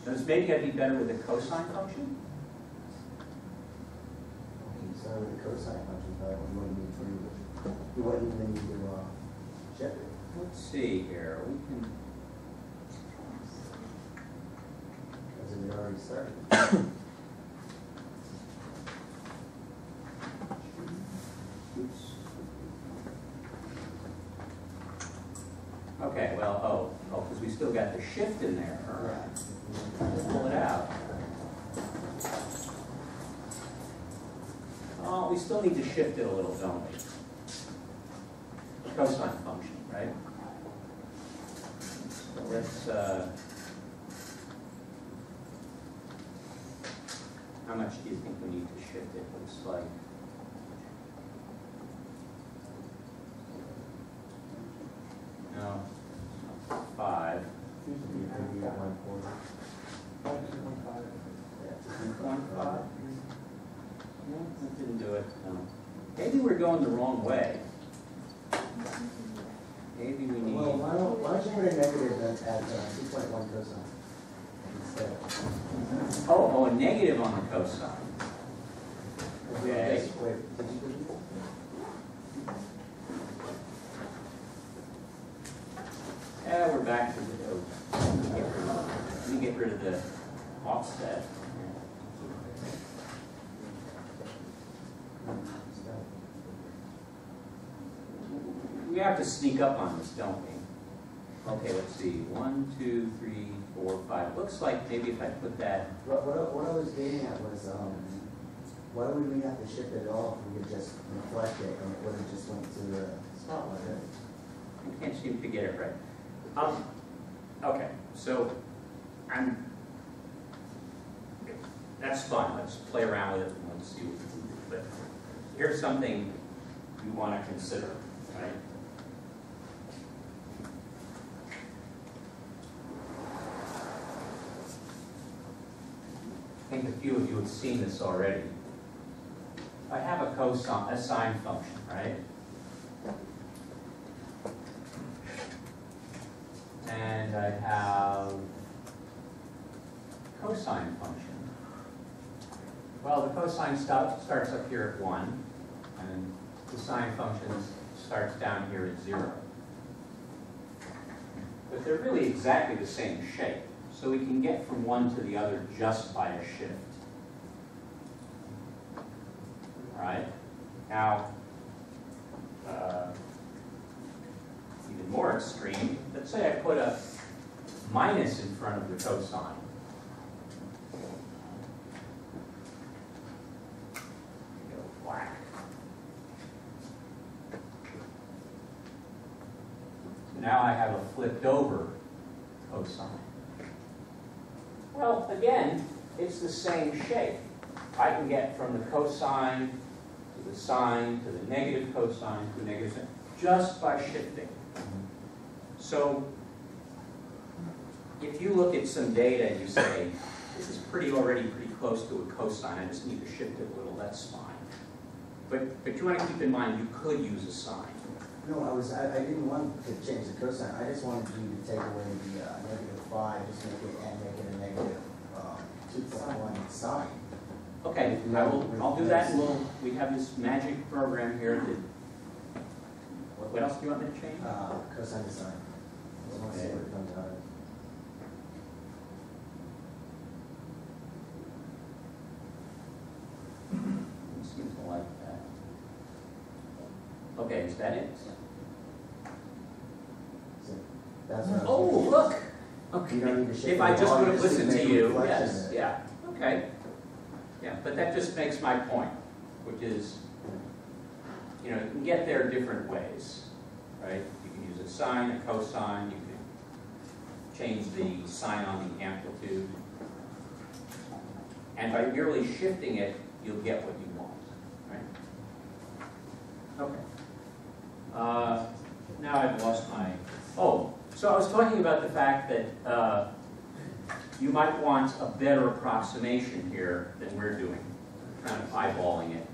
does maybe I'd be better with a cosine function? Okay, so the cosine function, but you wouldn't need to, you wouldn't even need to, shift it. Let's see here, we can, Because we already started. oops. Okay, well, because we still got the shift in there. All right. Let's pull it out. Oh, we still need to shift it a little, don't we? Cosine function, right? So let's, how much do you think we need to shift it? Looks like, no, 5. Maybe 1/4. 2.5? No, that didn't do it, no. Maybe we're going the wrong way. Maybe we need, Well, why don't you put a negative at 2.1 cosine instead? oh, a negative on the cosine. Okay. Wait, did you do Yeah, we're back to the, let me get rid of the offset. We have to sneak up on this, don't we? Okay, let's see. 1, 2, 3, 4, 5. Looks like maybe if I put that, What I was getting at was, why would we have to shift it at all if we could just reflect it and it would have just went to the spotlight, right? I can't seem to get it right. Okay, so that's fun. Let's play around with it and let's see what we can do. But here's something you want to consider, right? I think a few of you have seen this already. I have a sine function, right? And I have cosine function. Well, the cosine starts up here at 1, and the sine function starts down here at 0. But they're really exactly the same shape, so we can get from one to the other just by a shift. All right? Now, even more extreme, let's say I put a minus in front of the cosine. Go whack. So now I have a flipped over cosine. Well, again, it's the same shape. I can get from the cosine to the sine to the negative cosine to the negative sine just by shifting. So if you look at some data and you say, this is already pretty close to a cosine, I just need to shift it a little, that's fine. But you want to keep in mind you could use a sine. No, I didn't want to change the cosine, I just wanted you to take away the -5, just make it a negative 2.1 sine. Okay, I'll do that, and we have this magic program here that, what else do you want me to change? Cosine to sine. I just want to see what it comes out as. Seems to like that. Okay, is that it? So that's what I was Oh, thinking. look! You don't need to Okay, shift if it I at just all, would have you just listened to make a you, reflection yes, of it. yeah, okay. Yeah, but that just makes my point, which is, you can get there different ways, right? You can use a sine, a cosine, you can change the sign on the amplitude. And by merely shifting it, you'll get what you want, right? Okay. Now I've lost my, oh, So I was talking about the fact that you might want a better approximation here than we're doing, kind of eyeballing it.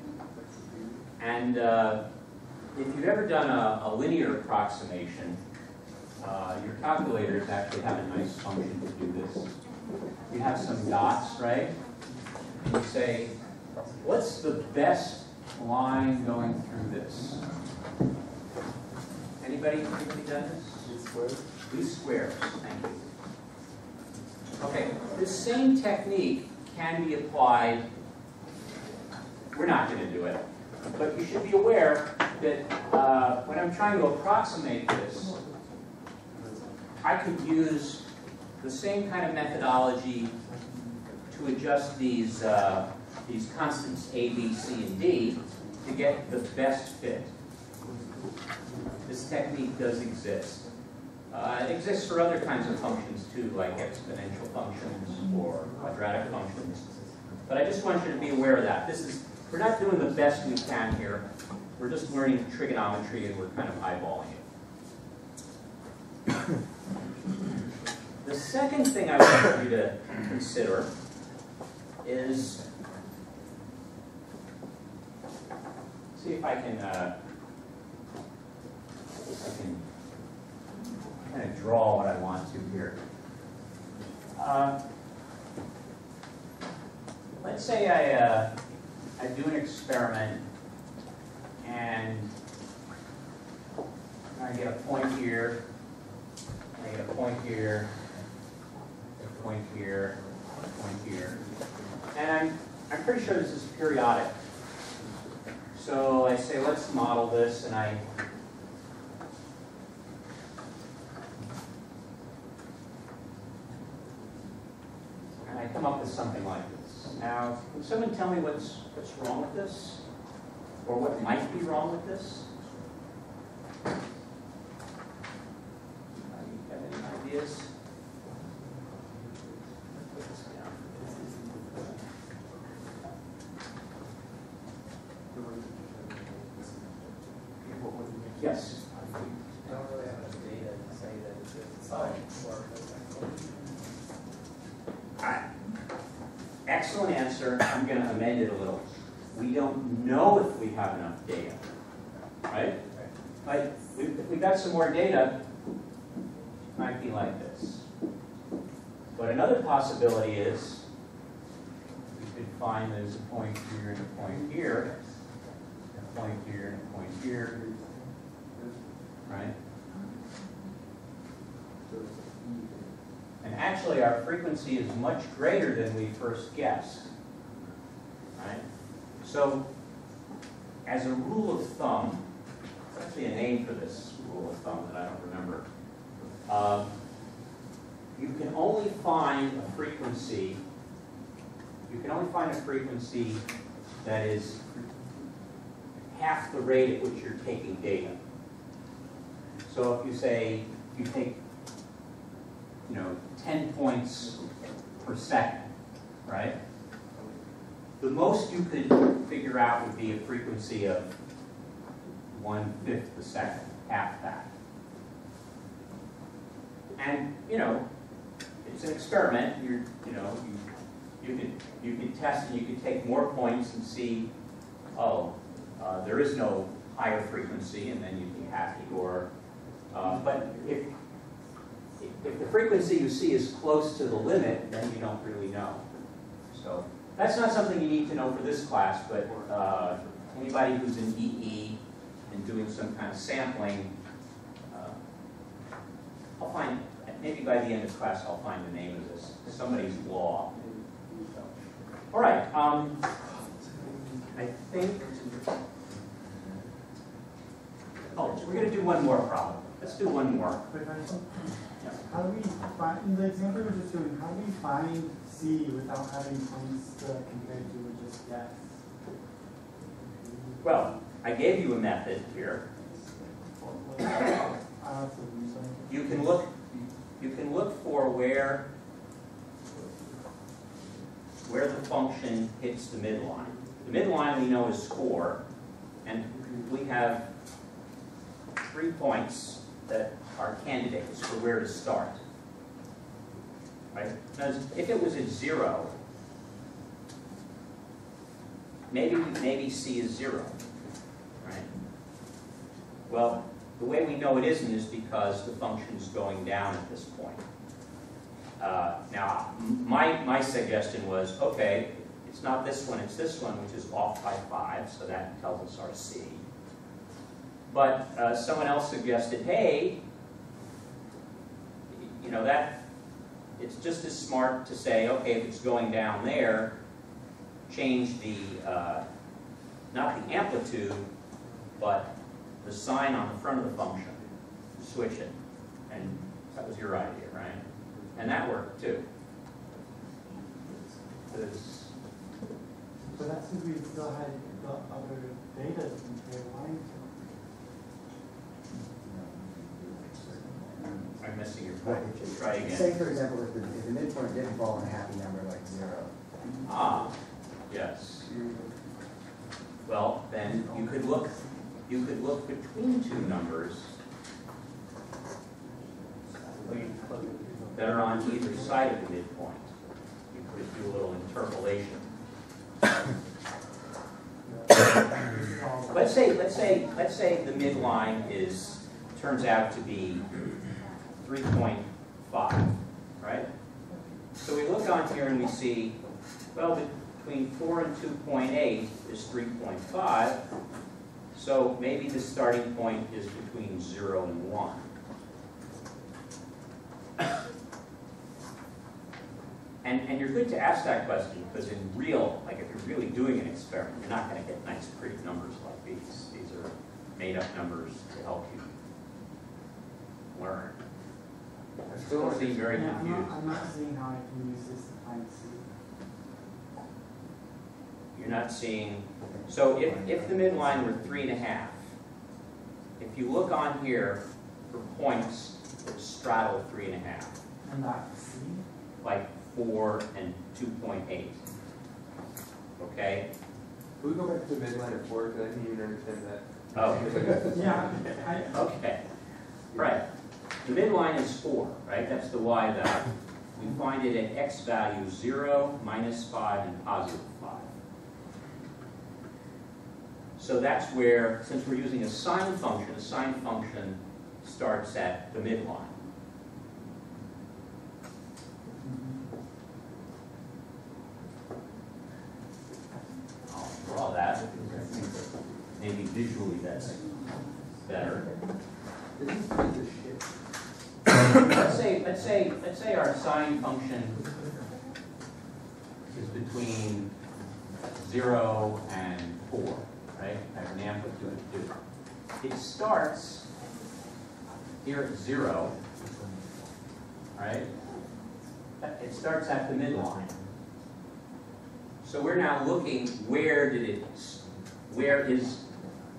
And if you've ever done a linear approximation, your calculators actually have a nice function to do this. You have some dots, right? And you say, what's the best line going through this? Anybody done this? Least squares, thank you. Okay, this same technique can be applied. We're not going to do it, but you should be aware that when I'm trying to approximate this, I could use the same kind of methodology to adjust these constants A, B, C, and D to get the best fit. This technique does exist. It exists for other kinds of functions too, like exponential functions or quadratic functions. But I just want you to be aware of that. We're not doing the best we can here. We're just learning trigonometry and we're kind of eyeballing it. The second thing I want you to consider is, see if I can kind of draw what I want to here. Let's say I do an experiment and I get a point here, I get a point here, a point here, a point here, and I'm pretty sure this is periodic. So I say, let's model this, and I come up with something like this. Now, can someone tell me what's wrong with this? Or what might be wrong with this? You have any ideas? Put this down. Yes? I don't really have enough data to say that it's fine. Excellent answer. I'm going to amend it a little. We don't know if we have enough data, right? But if we got some more data, it might be like this. But another possibility is we could find there's a point here and a point here, a point here and a point here, right? And actually, our frequency is much greater than we first guessed, right? So, as a rule of thumb, there's actually a name for this rule of thumb that I don't remember. You can only find a frequency. You can only find a frequency that is half the rate at which you're taking data. So, if you say you take 10 points per second, right? The most you could figure out would be a frequency of 1/5 a second, half that. And it's an experiment. You could test and you could take more points and see, there is no higher frequency, and then you'd be happy. Or, but if the frequency you see is close to the limit, then you don't really know. So that's not something you need to know for this class, but anybody who's in EE and doing some kind of sampling, I'll find, maybe by the end of class I'll find the name of this, somebody's law. So, all right, I think, we're going to do one more problem. Let's do one more. How do we find, in the example we're just doing, how do we find C without having points to compare to or just guess? Well, I gave you a method here. You can look for where the function hits the midline. The midline we know is score, and we have 3 points that are candidates for where to start. Right? Because if it was at 0, maybe C is 0. Right? Well, the way we know it isn't is because the function is going down at this point. Now, my suggestion was, okay, it's not this one, it's this one, which is off by 5, so that tells us our C. But someone else suggested, hey, you know, that it's just as smart to say, okay, if it's going down there, change the, not the amplitude, but the sign on the front of the function. Switch it. And that was your idea, right? And that worked too. But that's because we still had the other data to compare lines to. I'm missing your point. Try again. Say, for example, if the midpoint didn't fall in a happy number like 0. Ah, yes. Well, then you could look between two numbers that are on either side of the midpoint. You could do a little interpolation. Let's say the midline turns out to be 3.5, right? So we look on here and we see, well, between 4 and 2.8 is 3.5. So maybe the starting point is between 0 and 1. And you're good to ask that question because in real, like if you're really doing an experiment, you're not going to get nice pretty numbers like these. These are made up numbers to help you learn. I still seem very confused. I'm not seeing how I can use this to find C. You're not seeing, so if the midline were 3.5, if you look on here for points that straddle 3.5, And not C? like 4 and 2.8, okay? Can we go back to the midline of 4, because I didn't even understand that. Oh, Yeah. okay, right. The midline is 4, right? That's the y value. We find it at x value 0, -5, and +5. So that's where, since we're using a sine function starts at the midline. I'll draw that because I think that maybe visually that's better. Let's say our sine function is between 0 and 4, right? I have an amplitude of 2. It starts here at 0, right? It starts at the midline. So we're now looking where is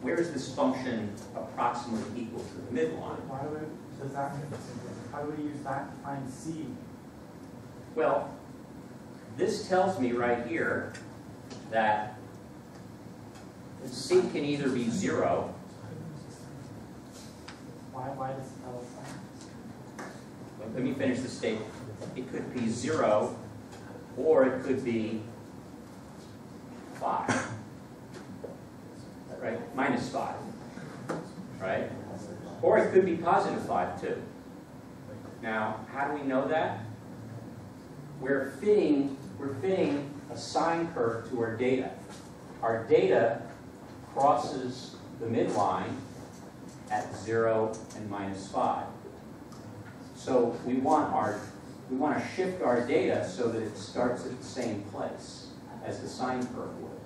this function approximately equal to the midline? How do we use that to find C? Well, this tells me right here that C can either be 0. Why does it tell us that? Let me finish the statement. It could be 0, or it could be 5. Right? -5. Right? Or it could be +5 too. Now, how do we know that? We're fitting a sine curve to our data. Our data crosses the midline at 0 and -5. So we want to shift our data so that it starts at the same place as the sine curve would.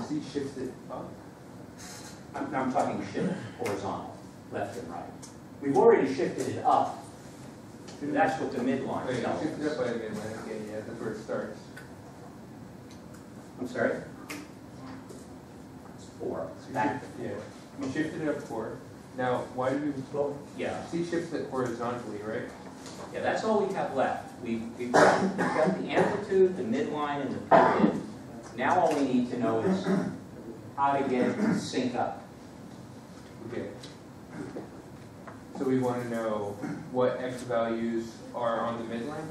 C shifts it up? I'm talking shift horizontal, left and right. We've already shifted it up. That's what the midline Wait, tells shift it us. up by the midline again, yeah, that's where it starts. I'm sorry? It's 4. Back. Yeah, we shifted it up 4. Now, why do we, well, Yeah. C shifts it horizontally, right? Yeah, that's all we have left. We've got the amplitude, the midline, and the period. Now all we need to know is how to get it to sync up. Okay. So we want to know what x values are on the midline?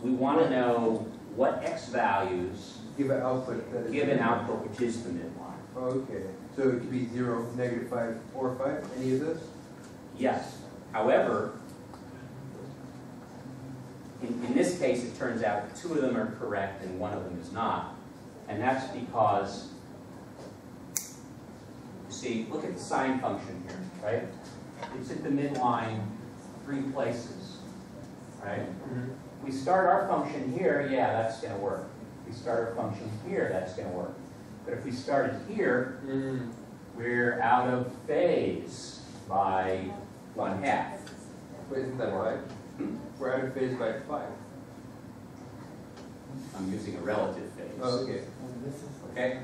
We want to know what x values Give an output that is. give an output, which is the midline. Okay. So it could be 0, -5, or 5, any of those? Yes. However, in this case, it turns out 2 of them are correct and 1 of them is not. And that's because, you see, look at the sine function here, right? It's at the midline 3 places, right? We start our function here, yeah, that's going to work. If we start our function here, that's going to work. But if we started here, we're out of phase by 1/2. Wait, isn't that 5? We're out of phase by 5. I'm using a relative phase. Oh, okay. Okay?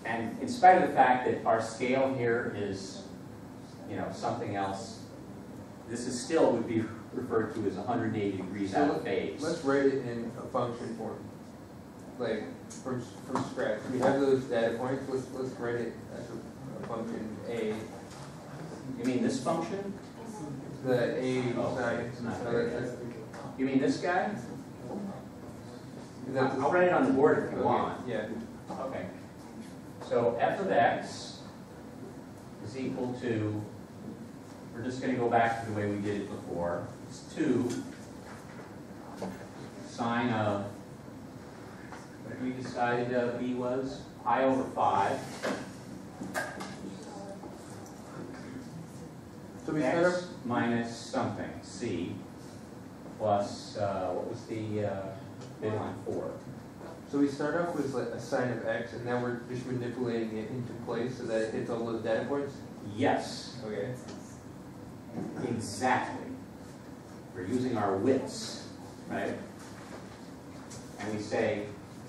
And in spite of the fact that our scale here is, something else, this is still would be referred to as 180 degrees out of phase. Let's write it in a function form, like from scratch. We have those data points. Let's write it as a function a. You mean this function? The a Oh, sign. it's not So very that's- You mean this guy? is that the- I'll write it on the board if you okay, want. yeah. Okay. So f of x is equal to, we're just going to go back to the way we did it before. It's 2 sine of, what did we decide b was? Pi over 5. So we start up. X minus something, c, plus, what was the midline 4? So we start off with like a sine of x, and now we're just manipulating it into place so that it hits all those data points. Yes, Okay. exactly. We're using our wits, right? And we say,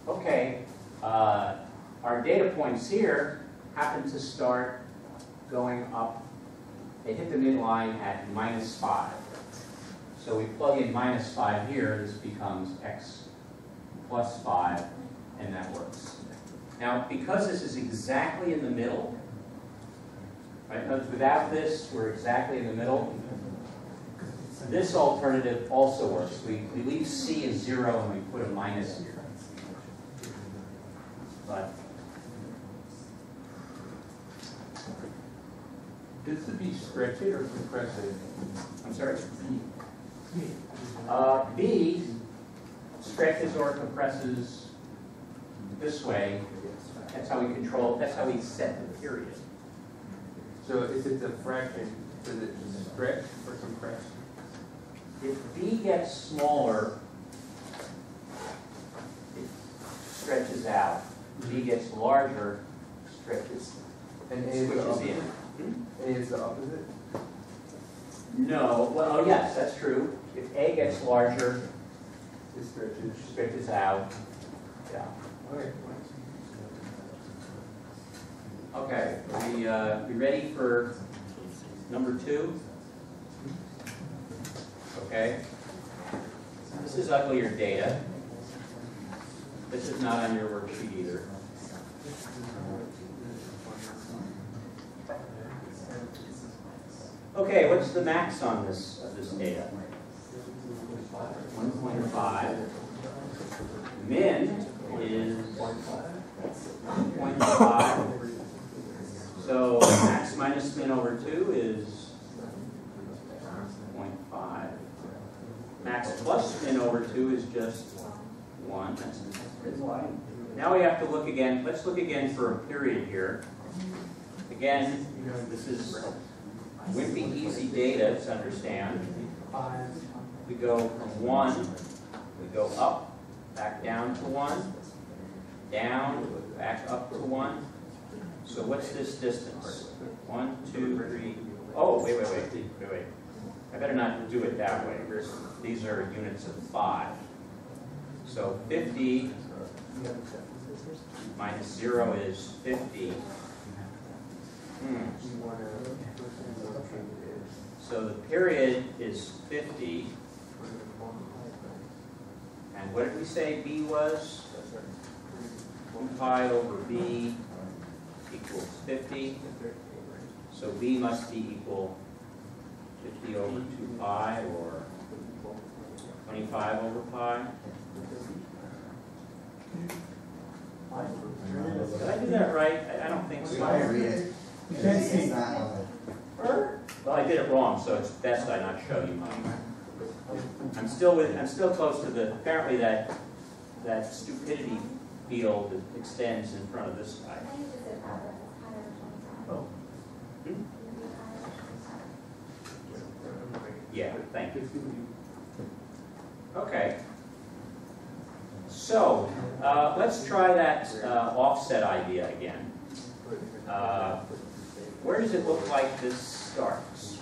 okay, our data points here happen to start going up. They hit the midline at -5. So we plug in -5 here, this becomes x plus 5, and that works. Now, because this is exactly in the middle, right? Notice without this, we're exactly in the middle. This alternative also works. We leave c as 0 and we put a minus here. But This would be stretch it or compress it? I'm sorry. B stretches or compresses this way. That's how we control. That's how we set the period. So if it's a fraction, does it stretch or compress? If b gets smaller, it stretches out. B gets larger, stretches, And a is the switches opposite? in. A is the opposite? No. Well, oh yes, that's true. If A gets larger, It stretches. it stretches out. Yeah. Okay. Okay. We ready for number 2? Okay. This is uglier data. This is not on your worksheet either. Okay, what's the max on this data? 1.5. Min is 1.5. So max minus min over 2 is 0.5. Max plus min over 2 is just 1. That's now we have to look again. Let's look again for a period here. Again, this is wimpy easy data to understand. We go from 1, we go up, back down to 1, down, back up to 1. So what's this distance? 1, 2, 3. Oh, wait. I better not do it that way. These are units of 5. So 50 minus 0 is 50. So the period is 50. And what did we say B was? 2 pi over b equals 50. So b must be equal 50 over 2 pi or 25 over pi. Did I do that right? I don't think so. Read it. You can't see. It's not on Well, I did it wrong, so it's best I not show you mine. I'm still close to the, apparently that stupidity field that extends in front of this guy. I think it's a pattern, it's higher than 25. Yeah, thank you. Okay. So, let's try that offset idea again. Where does it look like this starts?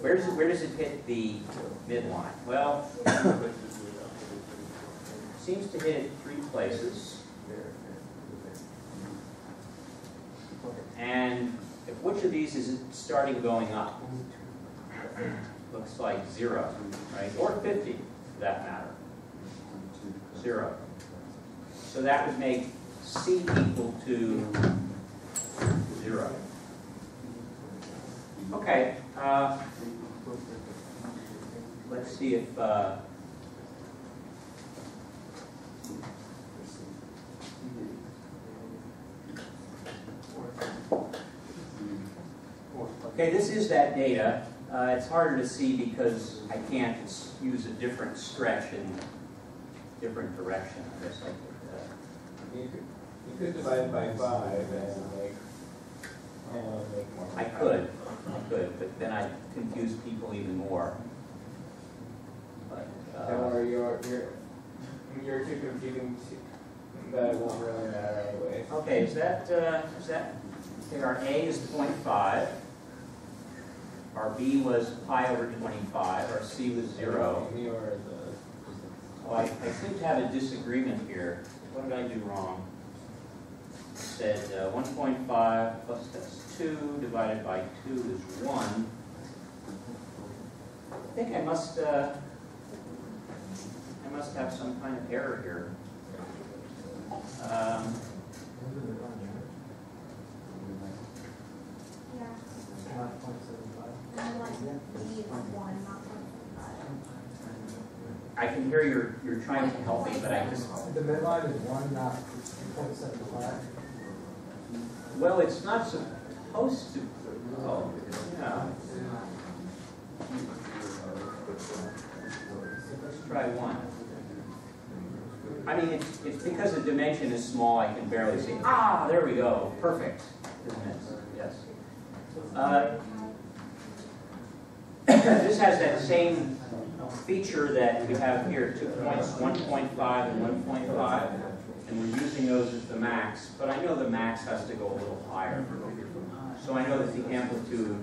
Where does it hit the midline? Well, it seems to hit it 3 places. And which of these is it starting going up? Looks like 0, right? Or 50, for that matter. 0. So that would make C equal to 0. Okay. Let's see if okay, this is that data. It's harder to see because I can't use a different stretch in different direction. I guess You could divide by 5 and make more. I could, but then I'd confuse people even more. But, Don't worry, you're too confusing that it won't really matter anyway. okay, is that, okay, our A is 0.5. Our B was pi over 25. Our C was 0. Oh, I seem to have a disagreement here. What did I do wrong? It said 1.5 plus that's 2 divided by 2 is 1. I think I must have some kind of error here. Yeah. And like B is 1, not 1.5. I can hear you're trying to help me, but I just... The midline is 1, not 2.75. Well, it's not supposed to... Oh, yeah. Let's try 1. I mean, it's because the dimension is small, I can barely see. Ah, there we go. Perfect. Isn't it? Yes. This has that same feature that we have here, 2 points, 1.5 and 1.5. And we're using those as the max, but I know the max has to go a little higher. So I know that the amplitude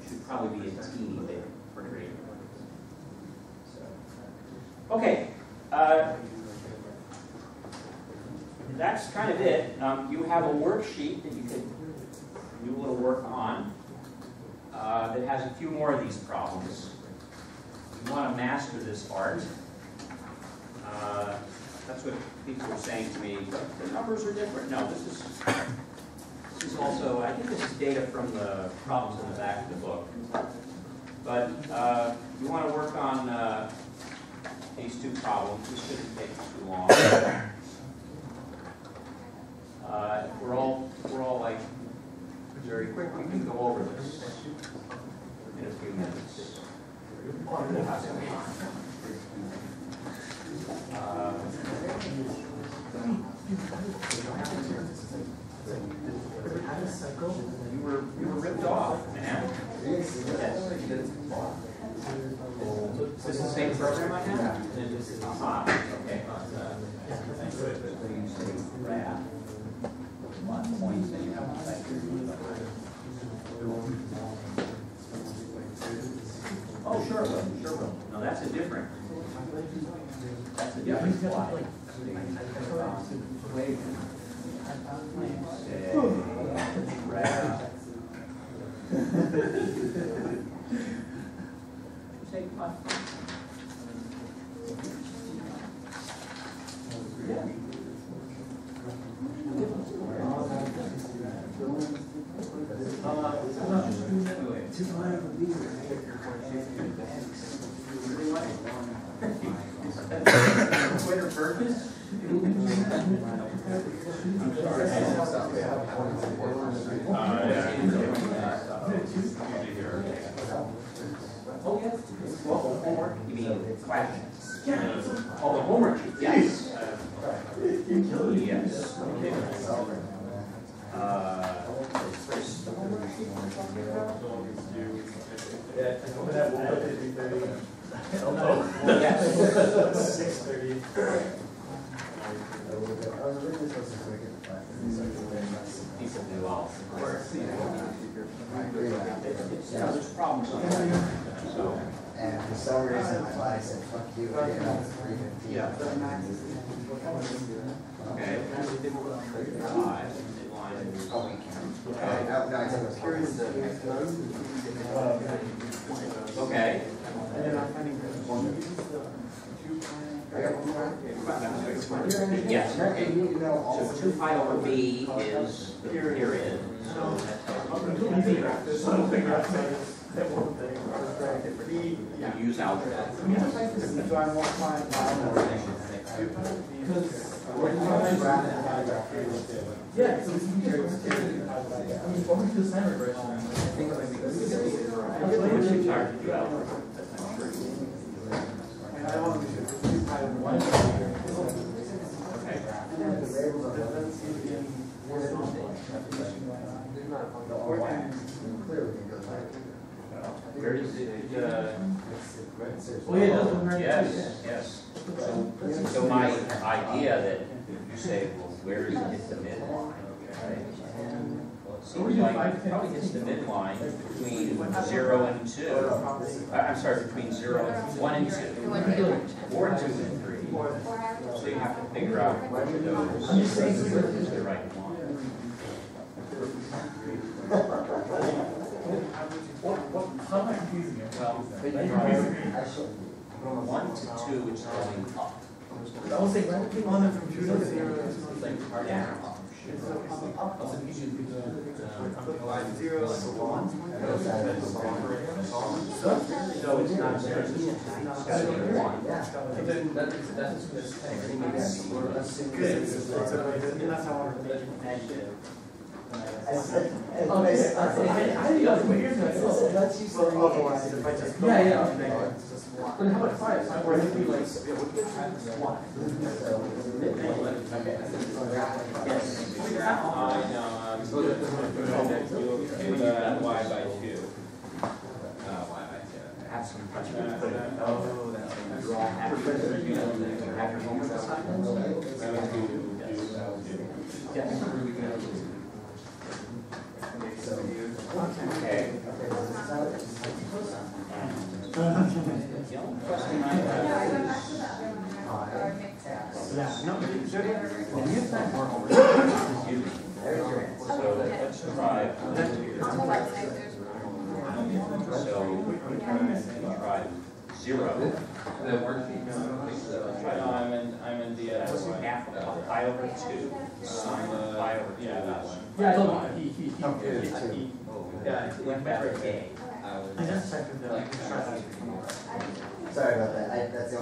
should probably be a teeny bit greater. So, okay. That's kind of it. You have a worksheet that you can do a little work on that has a few more of these problems. You want to master this art. That's what people were saying to me. But the numbers are different. No, this is also, I think this is data from the problems in the back of the book. But you want to work on these 2 problems. This shouldn't take too long. We're all like very quick. We can go over this in a few minutes. You were ripped off, man. Yes. Is this the same program I have? Okay. Graph. What points that you have on that? Oh, sure will. No, that's a different slide. You mean questions? All the homework. Yes. Yes. Yes. 6:30. People do all. There's problems. So. And for some reason, my body said, fuck you, I get out at 3:15. Yeah. Okay. Five. Oh, we can. No, I think it was Okay. Yes. You need to know all So 2 pi over b is the period. So that's use algebra. So I won't find because yeah, so it's weird. I mean, what was the same regression? I think it might be Which is hard to do algebra. and I want to be sure to pi one. Okay. And then the variables are doesn't seem to be any worse than clearly it goes back. Where does it, well, yeah, it does look right. yes, yes. So my idea that you say, well, where does it hit the midline? Right? Seems like it probably hits the midline between 0 and 2. I'm sorry, between 0 and 1 and 2. Or 2 and 3. So you have to figure out which of those is the right one. How am I confusing it? Well, from 1 to 2, it's going up. I will say, when we on them from 2 to 0, it's like Down. it's up. So you should be the 0 to 1. So it's not 0, it's got to be 1. Good. That's how I want to make it negative. Otherwise, if I just go negative, it's just 1. But how about 5? Or maybe like 1. I know, I'm supposed to y by 2. Y by 2. Have some oh, that's draw have your homework assignments? Okay. The only question I have is, no, when you find more homework, so let's try. So try 0. The worksheet. No, I'm in the half of pi over 2. Pi over 2. Yeah, I told you. He. Yeah, went back to A. I just checked with them. Sorry about that. That's the